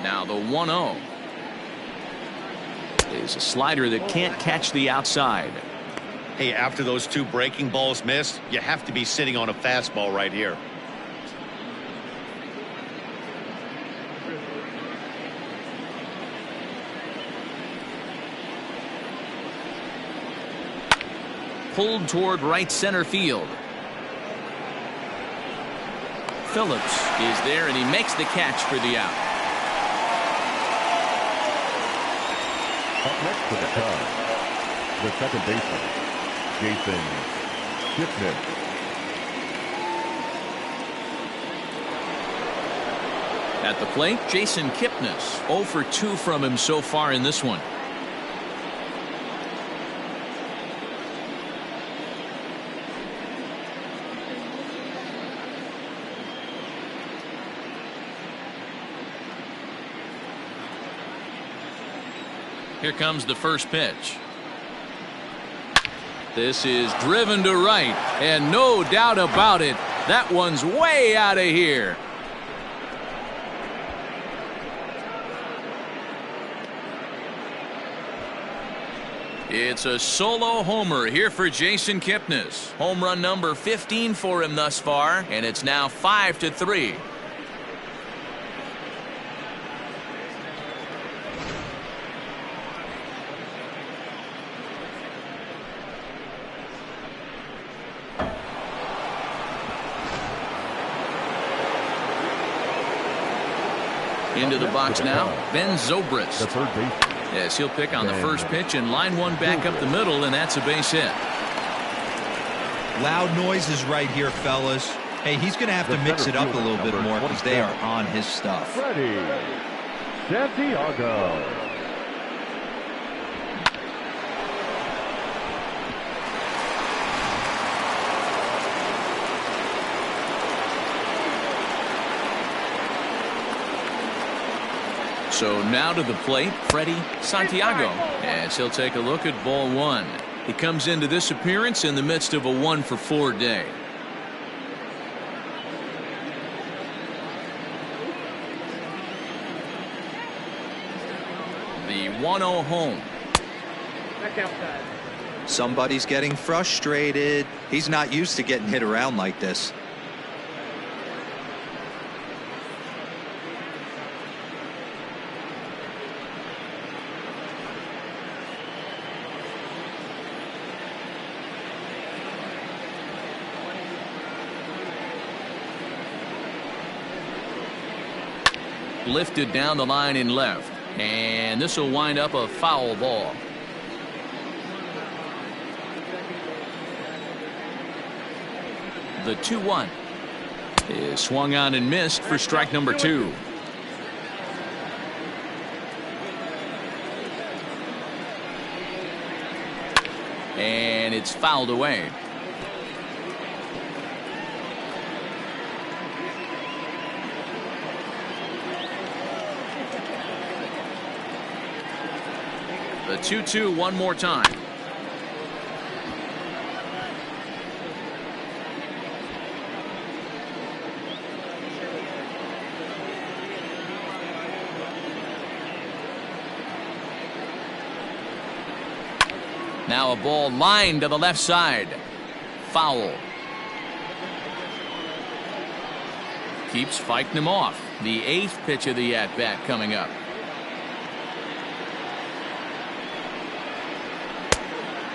[SPEAKER 1] Now the 1-0 is a slider that can't catch the outside.
[SPEAKER 2] Hey, after those 2 breaking balls missed, you have to be sitting on a fastball right here.
[SPEAKER 1] Pulled toward right center field. Phillips is there, and he makes the catch for the out.
[SPEAKER 4] Up next to the Cubs, the second baseman, Jason-JP.
[SPEAKER 1] At the plate, Jason Kipnis. 0 for 2 from him so far in this one. Here comes the first pitch. This is driven to right, and no doubt about it, that one's way out of here. It's a solo homer here for Jason Kipnis. Home run number 15 for him thus far, and it's now 5-3. Into the box now, Ben Zobrist.
[SPEAKER 4] The third baseman.
[SPEAKER 1] Yes, he'll pick on the first pitch, and line one back up the middle, and that's a base hit.
[SPEAKER 3] Loud noises right here, fellas. Hey, he's going to have to mix it up a little bit more because they are on his stuff.
[SPEAKER 4] Ready. Santiago.
[SPEAKER 1] So now to the plate, Freddie Santiago, as he'll take a look at ball 1. He comes into this appearance in the midst of a 1-for-4 day. The 1-0 home.
[SPEAKER 3] Somebody's getting frustrated. He's not used to getting hit around like this.
[SPEAKER 1] Lifted down the line in left, and this will wind up a foul ball. The 2-1 is swung on and missed for strike number 2. And it's fouled away. The 2-2 one more time. Now a ball lined to the left side. Foul. Keeps fighting him off. The 8th pitch of the at-bat coming up.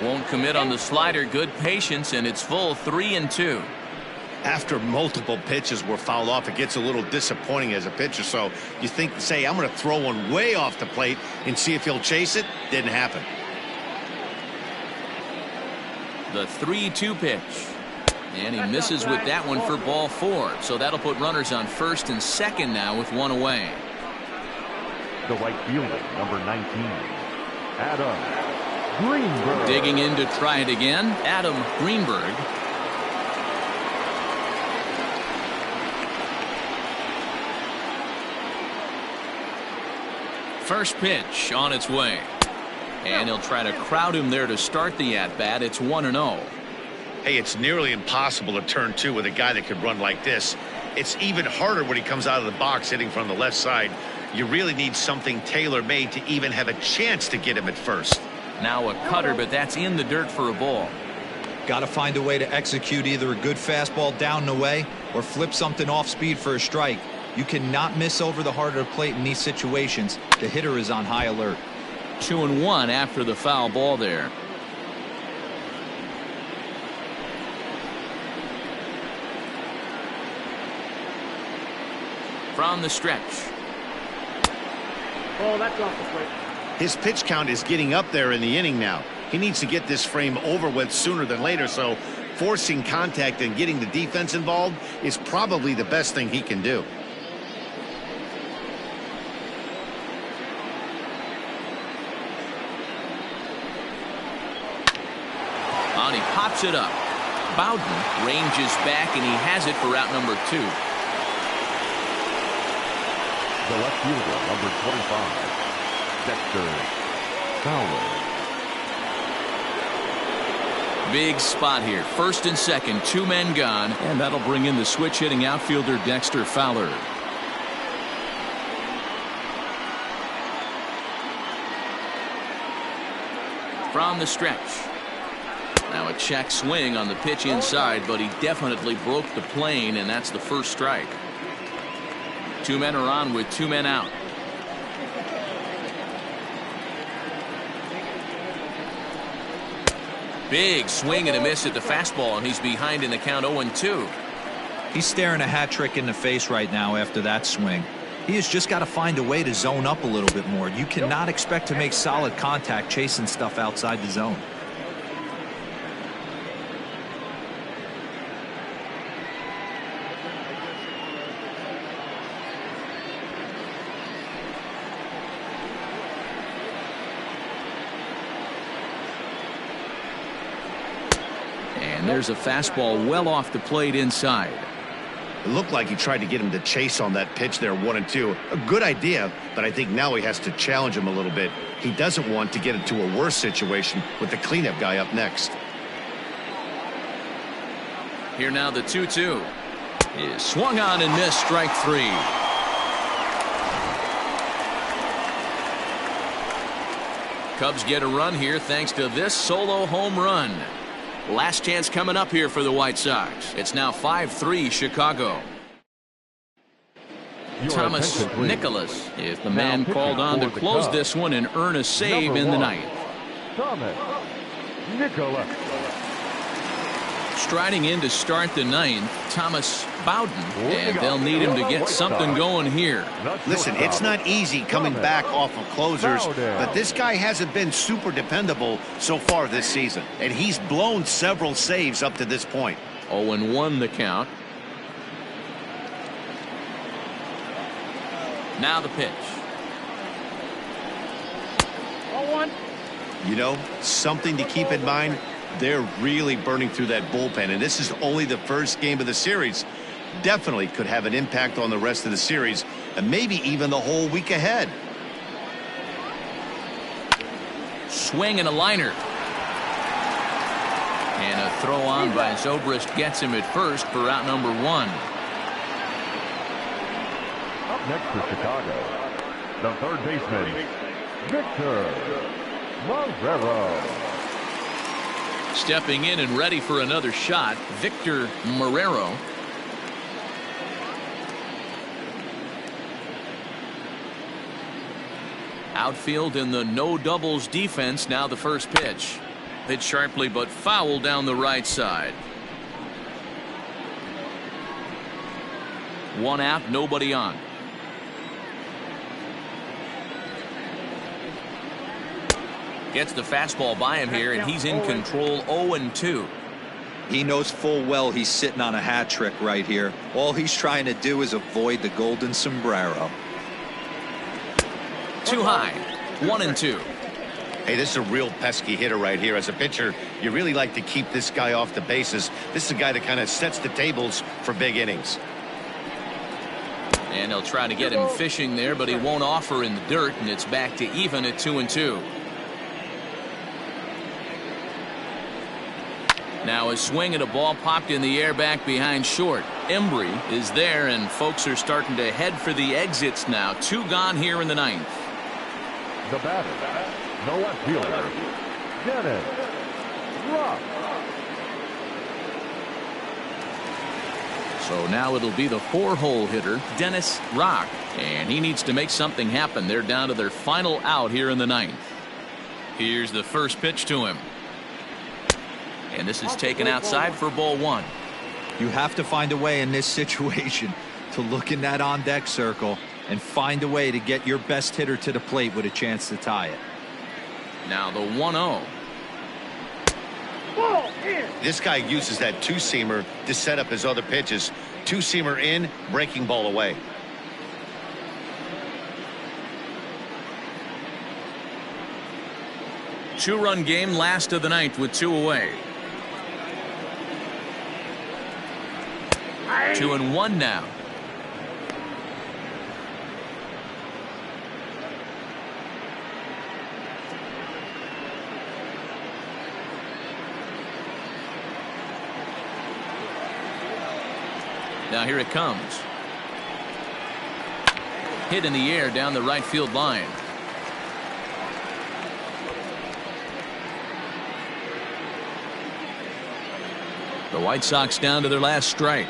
[SPEAKER 1] Won't commit on the slider. Good patience, and it's full 3-2.
[SPEAKER 2] After multiple pitches were fouled off, it gets a little disappointing as a pitcher. So you think, say, I'm going to throw one way off the plate and see if he'll chase it. Didn't happen.
[SPEAKER 1] The 3-2 pitch. And he misses with that one for ball 4. So that'll put runners on first and second now with one away.
[SPEAKER 4] The right fielder, number 19, Adam Greenberg.
[SPEAKER 1] Digging in to try it again, Adam Greenberg. First pitch on its way. And he'll try to crowd him there to start the at-bat. It's 1-0.
[SPEAKER 2] Hey, it's nearly impossible to turn two with a guy that could run like this. It's even harder when he comes out of the box hitting from the left side. You really need something tailor-made to even have a chance to get him at first.
[SPEAKER 1] Now a cutter, but that's in the dirt for a ball.
[SPEAKER 3] Got to find a way to execute either a good fastball down and away or flip something off speed for a strike. You cannot miss over the heart of the plate in these situations. The hitter is on high alert.
[SPEAKER 1] 2-1 after the foul ball there. From the stretch.
[SPEAKER 8] Oh, that's off the plate.
[SPEAKER 2] His pitch count is getting up there in the inning now. He needs to get this frame over with sooner than later, so forcing contact and getting the defense involved is probably the best thing he can do.
[SPEAKER 1] And he pops it up. Bowden ranges back, and he has it for out number 2.
[SPEAKER 4] The left fielder, number 25, Dexter Fowler.
[SPEAKER 1] Big spot here. First and second, 2 men gone, and that'll bring in the switch hitting outfielder Dexter Fowler. From the stretch. Now a check swing on the pitch inside, but he definitely broke the plane, and that's the first strike. 2 men are on with 2 men out. Big swing and a miss at the fastball, and he's behind in the count 0-2.
[SPEAKER 3] He's staring a hat trick in the face right now after that swing. He has just got to find a way to zone up a little bit more. You cannot expect to make solid contact chasing stuff outside the zone.
[SPEAKER 1] And there's a fastball well off the plate inside.
[SPEAKER 2] It looked like he tried to get him to chase on that pitch there, 1-2. A good idea, but I think now he has to challenge him a little bit. He doesn't want to get into a worse situation with the cleanup guy up next.
[SPEAKER 1] Here now the 2-2 is swung on and missed, strike 3. Cubs get a run here thanks to this solo home run. Last chance coming up here for the White Sox. It's now 5-3 Chicago. Thomas Nicholas is the man called on to close this one and earn a save in the ninth.
[SPEAKER 4] Thomas Nicholas.
[SPEAKER 1] Striding in to start the ninth, Thomas Bowden, and they'll need him to get something going here.
[SPEAKER 2] Listen, it's not easy coming back off of closers, but this guy hasn't been super dependable so far this season, and he's blown several saves up to this point.
[SPEAKER 1] 0-1 the count. Now the pitch.
[SPEAKER 8] 0-1.
[SPEAKER 2] You know, something to keep in mind, they're really burning through that bullpen, and this is only the first game of the series. Definitely could have an impact on the rest of the series, and maybe even the whole week ahead.
[SPEAKER 1] Swing and a liner. And a throw on by Zobrist gets him at first for out number 1.
[SPEAKER 4] Up next for Chicago, the third baseman, Victor Marrero.
[SPEAKER 1] Stepping in and ready for another shot, Victor Marrero. Outfield in the no doubles defense. Now the first pitch. Hit sharply but foul down the right side. 1 out, nobody on. Gets the fastball by him here, and he's in control. 0-2.
[SPEAKER 3] He knows full well he's sitting on a hat trick right here. All he's trying to do is avoid the golden sombrero.
[SPEAKER 1] Too high. 1-2.
[SPEAKER 2] Hey, this is a real pesky hitter right here. As a pitcher, you really like to keep this guy off the bases. This is a guy that kind of sets the tables for big innings.
[SPEAKER 1] And he'll try to get him fishing there, but he won't offer in the dirt, and it's back to even at 2-2. Now a swing and a ball popped in the air back behind short. Embry is there, and folks are starting to head for the exits now. 2 gone here in the 9th.
[SPEAKER 4] The batter, the left fielder, Dennis Rock.
[SPEAKER 1] So now it'll be the 4-hole hitter, Dennis Rock, and he needs to make something happen. They're down to their final out here in the 9th. Here's the first pitch to him. And this is taken outside for ball 1.
[SPEAKER 3] You have to find a way in this situation to look in that on-deck circle and find a way to get your best hitter to the plate with a chance to tie it.
[SPEAKER 1] Now the 1-0.
[SPEAKER 5] This guy uses that two-seamer to set up his other pitches. Two-seamer in, breaking ball away.
[SPEAKER 1] Two-run game, last of the 9th with 2 away. 2-1 now. Now here it comes. Hit in the air down the right field line. The White Sox down to their last strike.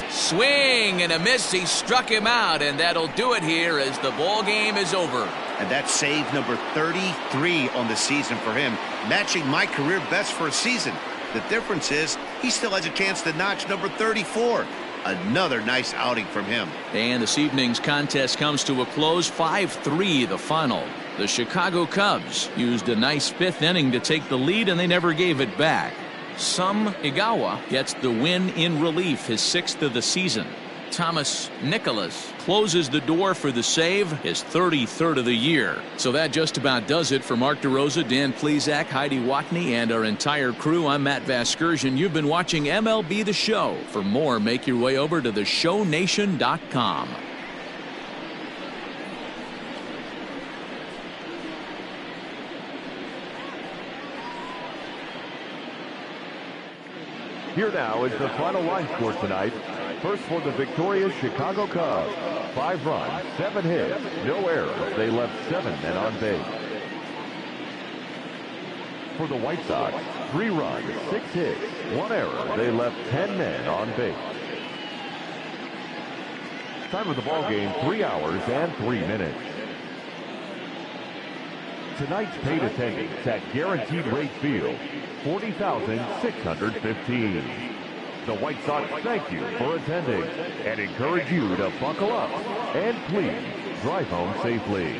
[SPEAKER 1] Swing and a miss. He struck him out, and that'll do it here as the ball game is over.
[SPEAKER 2] And that's save number 33 on the season for him, matching my career best for a season. The difference is he still has a chance to notch number 34. Another nice outing from him.
[SPEAKER 1] And this evening's contest comes to a close. 5-3 the final. The Chicago Cubs used a nice 5th inning to take the lead, and they never gave it back. Sam Igawa gets the win in relief, his 6th of the season. Thomas Nicholas closes the door for the save, his 33rd of the year. So that just about does it for Mark DeRosa, Dan Plesac, Heidi Watney, and our entire crew. I'm Matt Vasgersian. You've been watching MLB The Show. For more, make your way over to theshownation.com.
[SPEAKER 4] Here now is the final line score tonight. First for the victorious Chicago Cubs. 5 runs, 7 hits, no errors. They left 7 men on base. For the White Sox, 3 runs, 6 hits, 1 error. They left 10 men on base. Time of the ball game, 3 hours and 3 minutes. Tonight's paid attendance at Guaranteed Rate Field, 40,615. The White Sox thank you for attending and encourage you to buckle up and please drive home safely.